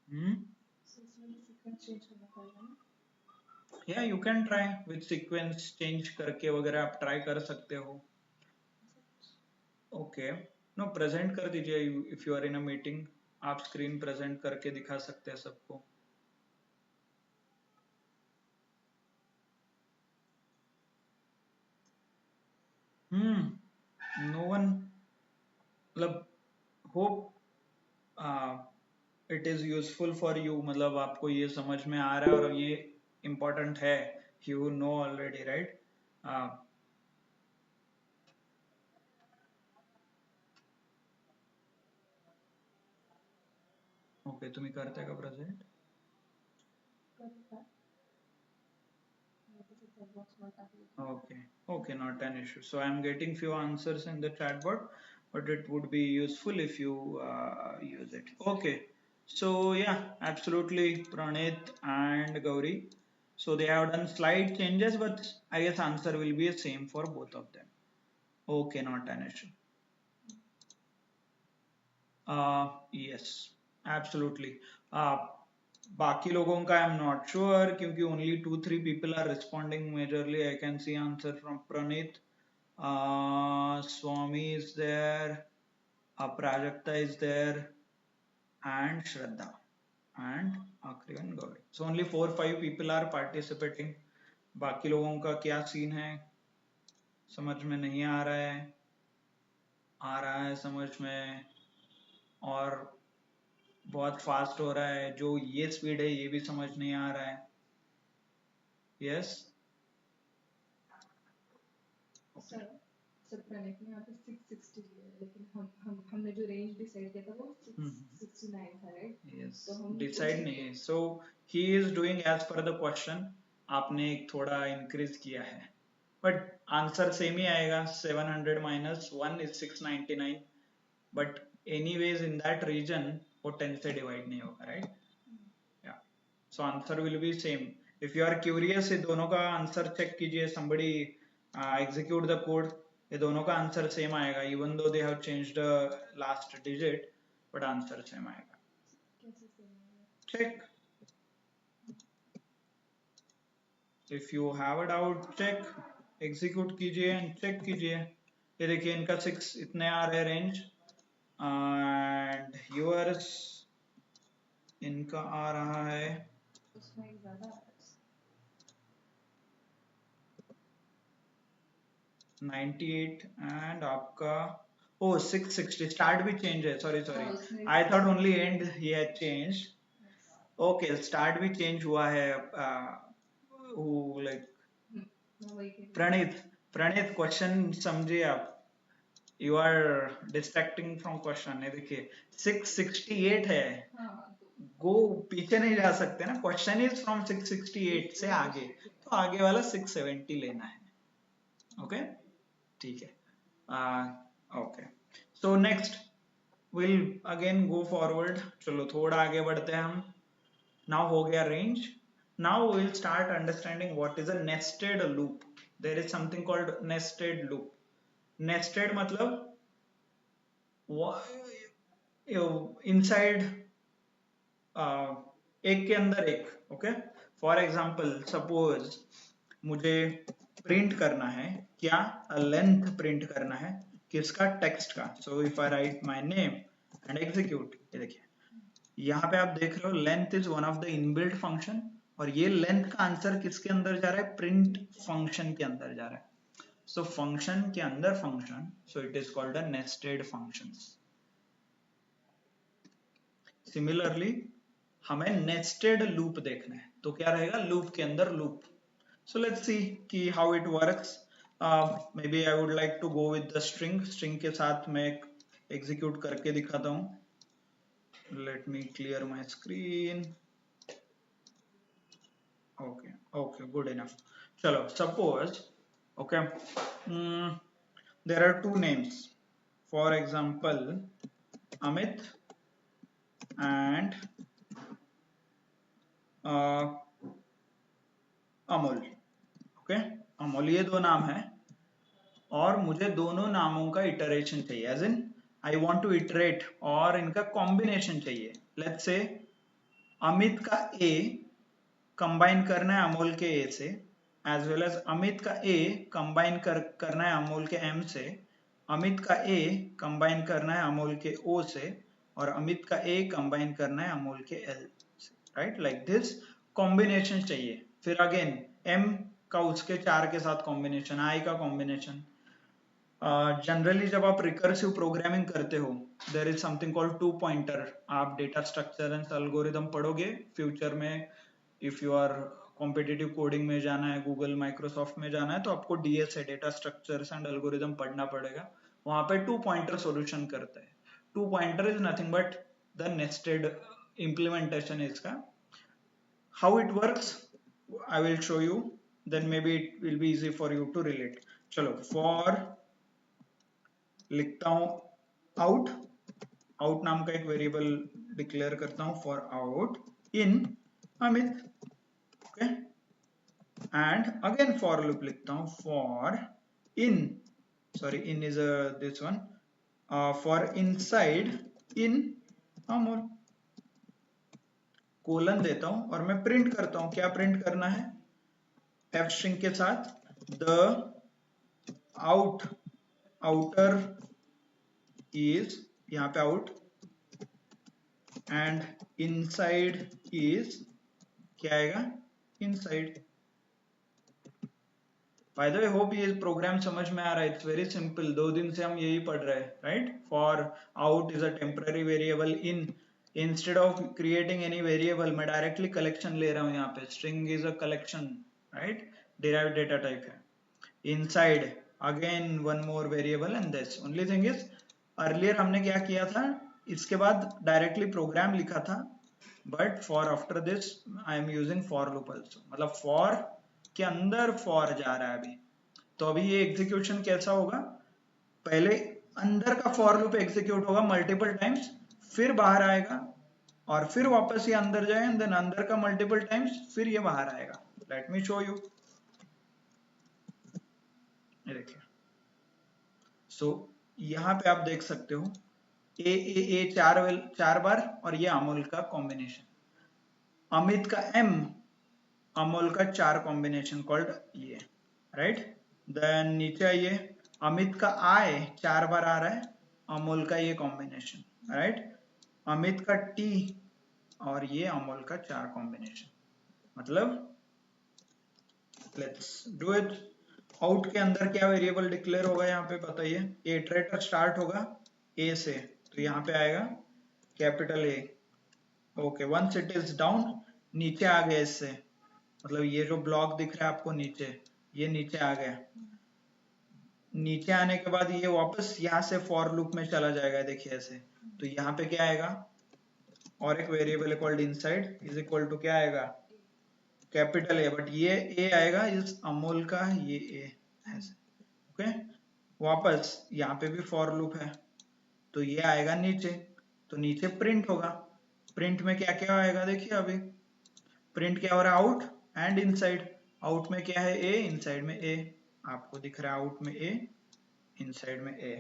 So इसमें भी sequence change करना पड़ेगा ना? या you can try with sequence change करके वगैरह, आप ट्राई कर सकते हो। ओके, नो प्रेजेंट कर दीजिए। If you are in a meeting आप स्क्रीन प्रेजेंट करके दिखा सकते हैं सबको। नो वन, मतलब hope it is useful for you, मतलब आपको ये समझ में आ रहा है और ये इम्पोर्टेंट है, you know already right. Okay, तुम्ही करताय का प्रेजेंट? करता है। मैं तो फिर chat box में टाक देती हूँ। Okay, okay, not an issue. So I'm getting few answers in the chatbot, but it would be useful if you use it. Okay, so yeah, absolutely, Pranit and Gauri. So they have done slight changes, but I guess answer will be the same for both of them. Okay, not an issue. Yes, absolutely. बाकी लोगों का I am not sure क्योंकि only 2-3 people are responding majorly. I can see answer from Praneet, Swami is there, Prajakta is there, and Shraddha, and आखिरी one Gauri. So only 4-5 people are participating. बाकी लोगों का क्या scene है, समझ में नहीं आ रहा है, आ रहा है समझ में, और बहुत फास्ट हो रहा है, जो ये स्पीड है ये भी समझ नहीं आ रहा है। यस सर प्रणीत ने यहाँ पे 660 लिया है, लेकिन हमने जो रेंज डिसाइड किया था वो 669 था, राइट? यस, तो हम डिसाइड नहीं है। So he is doing as per the question, आपने एक थोड़ा इंक्रीज किया है, बट आंसर सेम ही आएगा। 700 minus 1 is 699, but anyways in that reason वो 10 से डिवाइड नहीं होगा, राइट? या so answer will be same. If you are curious, ये दोनों का आंसर चेक कीजिए, somebody execute the code, ये दोनों का आंसर सेम आएगा, even though they have changed the last digit, but answer same आएगा। कैसे same? Check, if you have a doubt check, execute कीजिए एंड चेक कीजिए। ये देखिए इनका 6 इतने आ रहे रेंज, एंड यूअर्स इनका आ रहा है उसमें एक ज़्यादा आ रहा है। 98 एंड आपका ओ 660। स्टार्ट भी चेंज है, सॉरी हाँ, उसमें I thought only and he had change. Okay, start भी चेंज हुआ है। लाइक मैं वही कह रही हूँ। प्रणीत क्वेश्चन समझिए आप, you are distracting from question. है देखिए 668 है, हाँ, गो पीछे नहीं जा सकते ना, क्वेश्चन इज फ्रॉम 668 से आगे, तो आगे वाला 670 लेना है। ओके ठीक है, okay. So next will again go forward, चलो थोड़ा आगे बढ़ते हैं हम। नाउ हो गया range, now will start understanding what is a nested loop. There is something called nested loop. Nested मतलब इनसाइड एक के अंदर एक, ओके। फॉर एग्जाम्पल सपोज मुझे प्रिंट करना है, क्या लेंथ प्रिंट करना है किसका, टेक्स्ट का। So if I right my name and execute, ये देखिए यहाँ पे आप देख रहे हो length is one of the inbuilt function, और ये लेंथ का आंसर किसके अंदर जा रहा है, प्रिंट फंक्शन के अंदर जा रहा है। सो फंक्शन के अंदर function, so it is called a nested functions. Similarly हमें नेस्टेड लूप देखना है, तो क्या रहेगा, लूप के अंदर लूप। So let's see कि how it works. Maybe I would like to go with the string. String के साथ मैं execute करके दिखाता हूँ. Let me clear my screen. Okay, okay, good enough. चलो suppose okay there are two names, for example Amit and Amol, okay Amol ये दो नाम है और मुझे दोनों नामों का इटरेशन चाहिए, as in I want to iterate, और इनका कॉम्बिनेशन चाहिए। लेट्स से अमित का ए कंबाइन करना है अमोल के ए से, एज वेल एज अमित का ए कंबाइन करना है अमोल के एम से, अमित का ए कंबाइन करना है अमोल के ओ से, और अमित का ए कंबाइन करना है अमोल के एल से, राइट, लाइक दिस कॉम्बिनेशन चाहिए। फिर अगेन एम का उसके 4 के साथ कॉम्बिनेशन, आई का कॉम्बिनेशन। जनरली जब आप रिकर्सिव प्रोग्रामिंग करते हो there is something called two pointer. आप डेटा स्ट्रक्चर एंड एल्गोरिदम पढ़ोगे फ्यूचर में, if you are competitive coding में जाना है, गूगल माइक्रोसॉफ्ट में जाना है, तो आपको डीएस है, डेटा स्ट्रक्चर्स एंड एल्गोरिदम पढ़ना पड़ेगा। वहां पे टू पॉइंटर सॉल्यूशन करता है। Two pointer is nothing but the nested implementation इसका। How it works I will show you, then maybe it will be easy for you to relate. चलो for लिखता हूं आउट, आउट नाम का एक variable declare करता हूं for out in Amit, okay, and again for loop लिखता हूं for in, sorry in is this one, for inside in Amol, colon देता हूं और मैं प्रिंट करता हूं। क्या प्रिंट करना है? एफ स्ट्रिंग के साथ द आउट, आउटर इज, यहाँ पे आउट, एंड इनसाइड इज, क्या आएगा? Inside. By the way hope ये प्रोग्राम समझ में आ रहा है, इट्स वेरी सिंपल, 2 दिन से हम यही पढ़ रहे हैं, right. For out is a temporary variable, in instead of creating any variable मैं डायरेक्टली कलेक्शन ले रहा हूं, यहाँ पे string is a collection, right, derived data type है। Inside again one more variable and this only thing is earlier हमने क्या किया था, इसके बाद डायरेक्टली प्रोग्राम लिखा था, but for after this I am using for loop also, मतलब फॉर के अंदर फॉर जा रहा है अभी। तो अभी ये एग्जीक्यूशन कैसा होगा, पहले अंदर का फॉर लूप एग्जीक्यूट होगा मल्टीपल टाइम्स, फिर बाहर आएगा और फिर वापस ये अंदर जाए, एंड देन अंदर का मल्टीपल टाइम्स, फिर ये बाहर आएगा। लेट मी शो यू, ये देखिए। सो यहाँ पे आप देख सकते हो ए 4 बार, और ये अमोल का कॉम्बिनेशन, अमित का एम, अमोल का 4 कॉम्बिनेशन कॉल्ड ये, राइट। देन नीचे आइए, अमित का आई 4 बार आ रहा है, अमोल का ये कॉम्बिनेशन, राइट। अमित का टी और ये अमोल का 4 कॉम्बिनेशन, मतलब लेट्स डू इट। आउट के अंदर क्या वेरिएबल डिक्लेयर होगा यहाँ पे बताइए? इटरेटर स्टार्ट होगा ए से, तो यहाँ पे आएगा capital A, okay. Once it is down, नीचे आ गया इससे, मतलब ये जो ब्लॉक दिख रहा है आपको नीचे, ये नीचे आ गया। नीचे आने के बाद ये वापस यहाँ से फॉर लूप में चला जाएगा, देखिए ऐसे। तो यहाँ पे क्या आएगा, और एक variable called inside is equal to क्या आएगा, कैपिटल ए, बट ये ए आएगा इस अमोल का, ये ए ऐसे, ओके। वापस यहाँ पे भी फॉर लूप है, तो ये आएगा नीचे, तो नीचे प्रिंट होगा। प्रिंट में क्या क्या आएगा देखिए, अभी प्रिंट क्या हो रहा है, आउट एंड इनसाइड। आउट में क्या है, ए, इनसाइड में ए, आपको दिख रहा है आउट में ए, इनसाइड में ए।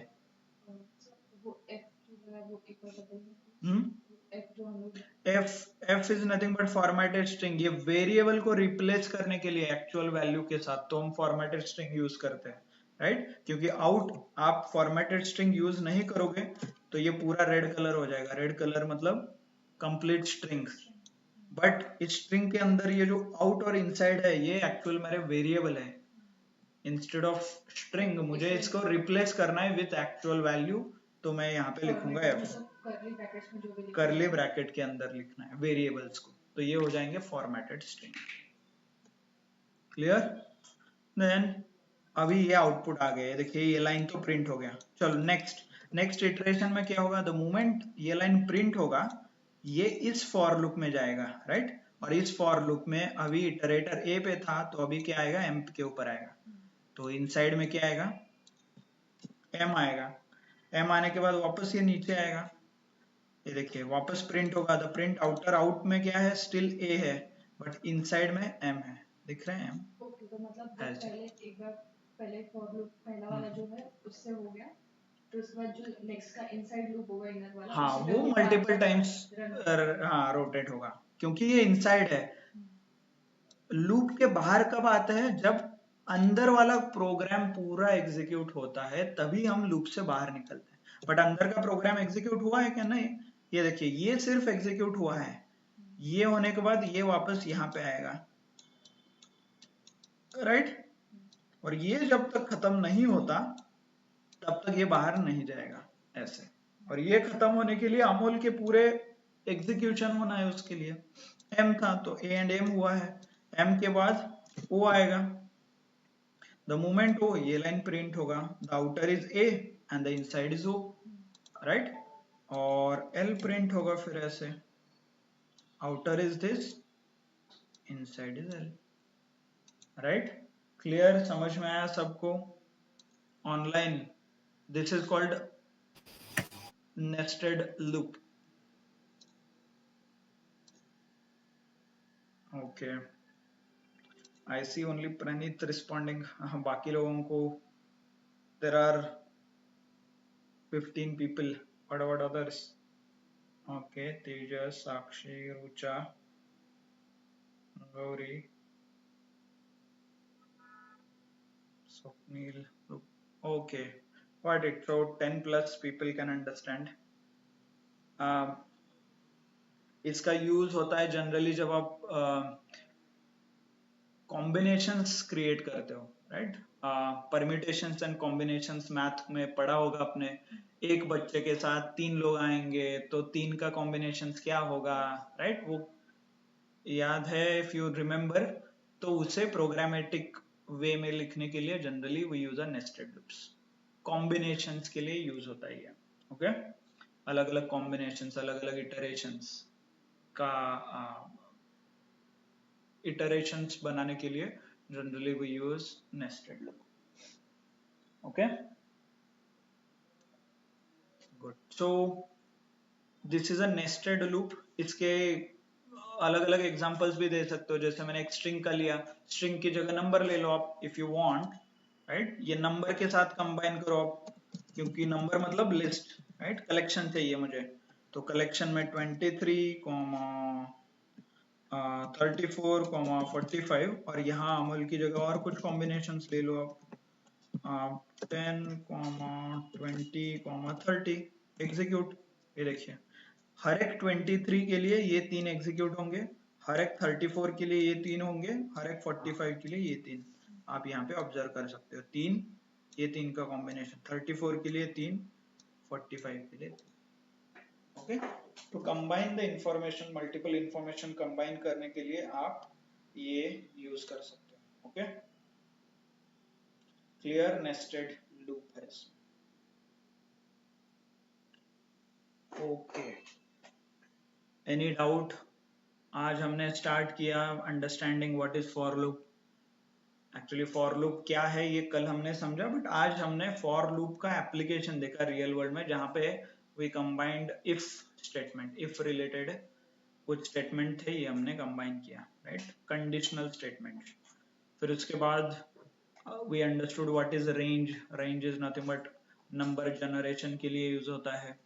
वो एफ जो है वो एक बार बदलना, एफ जो हम लोग, F is nothing but formatted string, ये वेरिएबल को रिप्लेस करने के लिए एक्चुअल वैल्यू के साथ, तो हम फॉर्मेटेड स्ट्रिंग यूज करते हैं, राइट। क्योंकि आउट आप फॉर्मेटेड स्ट्रिंग यूज नहीं करोगे तो ये पूरा रेड कलर हो जाएगा, रेड कलर मतलब कंप्लीट स्ट्रिंग। बट इस स्ट्रिंग के अंदर ये जो आउट और इनसाइड है, ये एक्चुअल मेरे वेरिएबल है। इंस्टेड ऑफ स्ट्रिंग मुझे इसको रिप्लेस करना है विथ एक्चुअल वैल्यू, तो मैं यहाँ पे लिखूंगा एफ, करली ब्रैकेट के अंदर लिखना है वेरिएबल्स को, तो ये हो जाएंगे फॉर्मेटेड स्ट्रिंग। क्लियर? देन अभी ये आउटपुट आ गया, देखिए ये लाइन तो प्रिंट हो गया। चलो नेक्स्ट इटरेशन में क्या होगा, द मोमेंट ये लाइन प्रिंट होगा, ये इस फॉर लूप में जाएगा, राइट। और इस फॉर लूप में अभी इटरेटर ए पे था, तो अभी क्या आएगा, एम के ऊपर आएगा, तो इनसाइड में क्या आएगा, एम आएगा। एम आने के बाद वापस ये नीचे आएगा, ये देखिए वापस प्रिंट होगा। द प्रिंट आउटर आउट में क्या है, स्टिल ए है, बट इनसाइड में एम है, दिख रहे हैं एम ओके, तो मतलब जब ऐसे। पहले एक बार पहले फॉर लूप पहला वाला जो है उससे हो गया, तो उसके बाद जो नेक्स्ट का इनसाइड लूप होगा इनर वाला, हाँ, उसी पे वो वो मल्टीपल बार टाइम्स रन हाँ रोटेट होगा, क्योंकि ये इनसाइड है। लूप के बाहर कब आता है, जब अंदर वाला प्रोग्राम पूरा एग्जीक्यूट होता है, तभी हम लूप से बाहर निकलते हैं। बट अंदर का प्रोग्राम एग्जीक्यूट हुआ है क्या, नहीं। ये देखिए ये सिर्फ एग्जीक्यूट हुआ है, ये होने के बाद ये वापस यहाँ पे आएगा, राइट। और ये जब तक खत्म नहीं होता तब तक ये बाहर नहीं जाएगा, ऐसे। और ये खत्म होने के लिए अमूल के पूरे एग्जीक्यूशन होना है, उसके लिए एम था तो ए एंड एम हुआ है, एम के बाद ओ आएगा। द मोमेंट ओ, ये लाइन प्रिंट होगा, the outer is A and the inside is O, right. और एल प्रिंट होगा फिर ऐसे, outer is this, inside is L, right. Clear, समझ में आया सबको online? This is called nested loop. Okay, I see only Pranit responding. बाकी लोगों को there are 15 people. What about others? Okay, Tejas, Sakshi, Rucha, Gauri, Swapnil. Okay, got it. So 10 plus people can understand. इसका use होता है generally जब आप combinations create करते हो, right. Permutations and combinations math में पढ़ा होगा आपने। एक बच्चे के साथ 3 लोग आएंगे तो 3 का कॉम्बिनेशंस क्या होगा, राइट। वो याद है, इफ यू रिमेम्बर। तो उसे प्रोग्रामेटिक वे में लिखने के लिए generally we use a nested loops. Combinations के लिए यूज होता है ये, ओके। अलग अलग कॉम्बिनेशंस, अलग अलग इटरेशंस का इटरेशंस बनाने के लिए generally we use nested loop, okay. Good, so this is a nested loop. इसके अलग अलग एग्जांपल्स भी दे सकते हो, जैसे मैंने एक स्ट्रिंग का लिया, स्ट्रिंग की जगह नंबर ले लो आप इफ यू वांट, राइट। ये नंबर के साथ कंबाइन करो आप, क्योंकि नंबर मतलब लिस्ट, राइट। कलेक्शन चाहिए मुझे, तो कलेक्शन में 23, 34, 45, और यहाँ अमूल की जगह और कुछ कॉम्बिनेशंस ले लो आप, 10, 20, 30, एग्जीक्यूट। ये देखिए हर एक 23 के लिए ये 3 एग्जीक्यूट होंगे, हर एक 34 के लिए ये 3 होंगे, हर एक 45 के लिए ये 3। आप यहाँ पे ऑब्जर्व कर सकते हो, 3, ये 3 का कॉम्बिनेशन, 34 के लिए 3, 45 के लिए 3, ओके। तो combine the information, multiple information combine करने के लिए आप ये यूज कर सकते हो, ओके। क्लियर, नेस्टेड लूप है इसमें, ओके। Any doubt? आज हमने स्टार्ट किया understanding what is for loop. Actually for loop क्या है ये कल हमने समझा, बट आज हमने फॉर लूप का एप्लीकेशन देखा रियल वर्ल्ड में, जहां पे we combined if statement, if related कुछ स्टेटमेंट थे, ये हमने कंबाइन किया, राइट। Conditional statement. फिर उसके बाद we understood what is range. Range is nothing but number generation के लिए यूज होता है,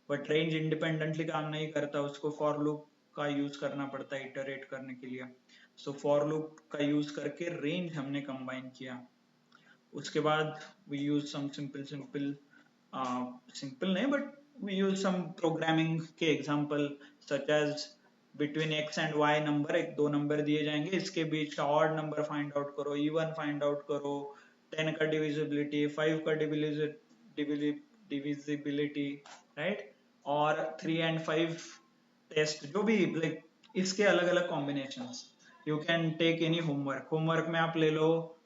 बट रेंज इंडिपेंडेंटली काम नहीं करता, उसको फॉर लूप का यूज करना पड़ता है इटरेट करने के लिए। सो फॉर लूप का यूज करके रेंज हमने कंबाइन किया। उसके बाद we use some simple simple नहीं, but we use some programming के example, such as between X and Y number, एक दो नंबर दिए जाएंगे, इसके बीच का ऑड नंबर फाइंड आउट करो, इवन फाइंड आउट करो, 10 का डिविजिबिलिटी, 5 का डिविजिबिलिटी, राइट। और 3 एंड 5 टेस्ट, जो भी लाइक इसके अलग अलग combinations. You can take any homework, homework में आप ले लो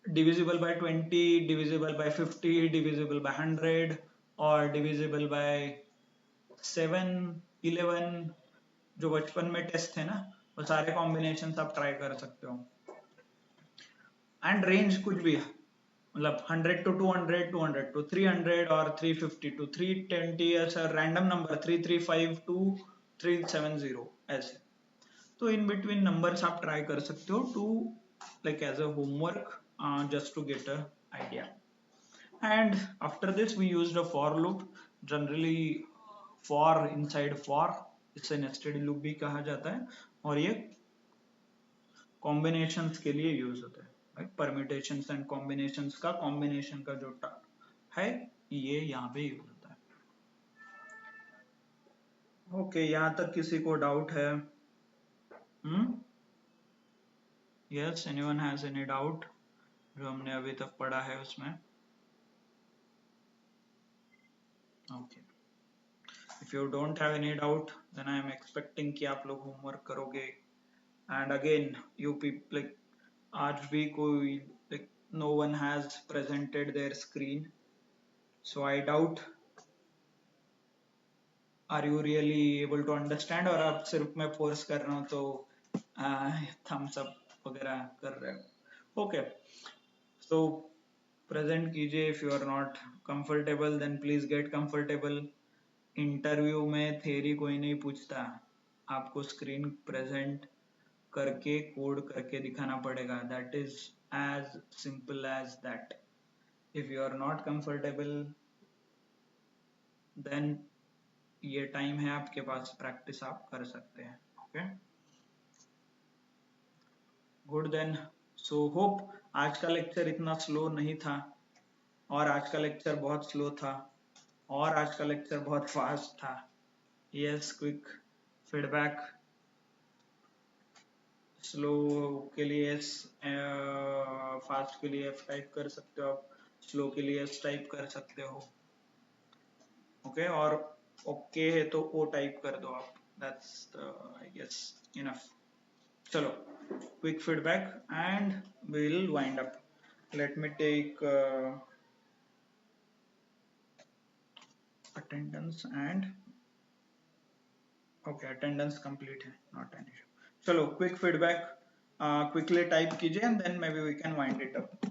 divisible by 20, divisible by 50, divisible by 100, or divisible by 7, 11, जो बचपन में टेस्ट थे ना, वो सारे कॉम्बिनेशन आप ट्राई कर सकते हो। एंड रेंज कुछ भी है, मतलब 100 to 200, 200 to 300 और 350 to 320, ऐसा रैंडम नंबर 335 to 370 ऐसे। तो इन बिटवीन नंबर्स आप ट्राई कर सकते हो to like as a homework, just to get a idea. And after this we used a for loop. Generally for inside for इसे nested loop भी कहा जाता है, और ये combinations के लिए यूज होता है, right? permutations and combinations का combination का जो है ये यहाँ पे यूज होता है। ओके, यहाँ तक किसी को डाउट है? Yes, anyone has any doubt जो हमने अभी तक पढ़ा है उसमें? Okay, if you don't have any doubt then I am expecting कि आप लोग होमवर्क करोगे। And again you people, like आज भी कोई, like no one has presented their screen, so I doubt are you really able to understand, और आप सिर्फ मैं फोर्स कर रहा हूँ तो थम्स अप वगैरह कर रहे हो। ओके, सो प्रेजेंट कीजिए। If you are not comfortable then please get comfortable. Interview में थ्योरी कोई नहीं पूछता, आपको स्क्रीन प्रेजेंट करके कोड करके दिखाना पड़ेगा। That is as simple as that. If you are not comfortable then ये टाइम है आपके पास, प्रैक्टिस आप कर सकते हैं। Okay, good then. So hope आज का लेक्चर इतना स्लो नहीं था, और आज का लेक्चर बहुत स्लो था, और आज का लेक्चर बहुत फास्ट था। Yes, quick feedback. स्लो के लिए एस, फास्ट के लिए एफ टाइप कर सकते हो आप, स्लो के लिए एस टाइप कर सकते हो। ओके, और ओके है तो ओ टाइप कर दो आप। That's I guess enough. चलो, quick feedback and we'll wind up. Let me take attendance and okay, attendance complete है, not an issue. चलो, quick feedback, quickly type कीजिए and then maybe we can wind it up.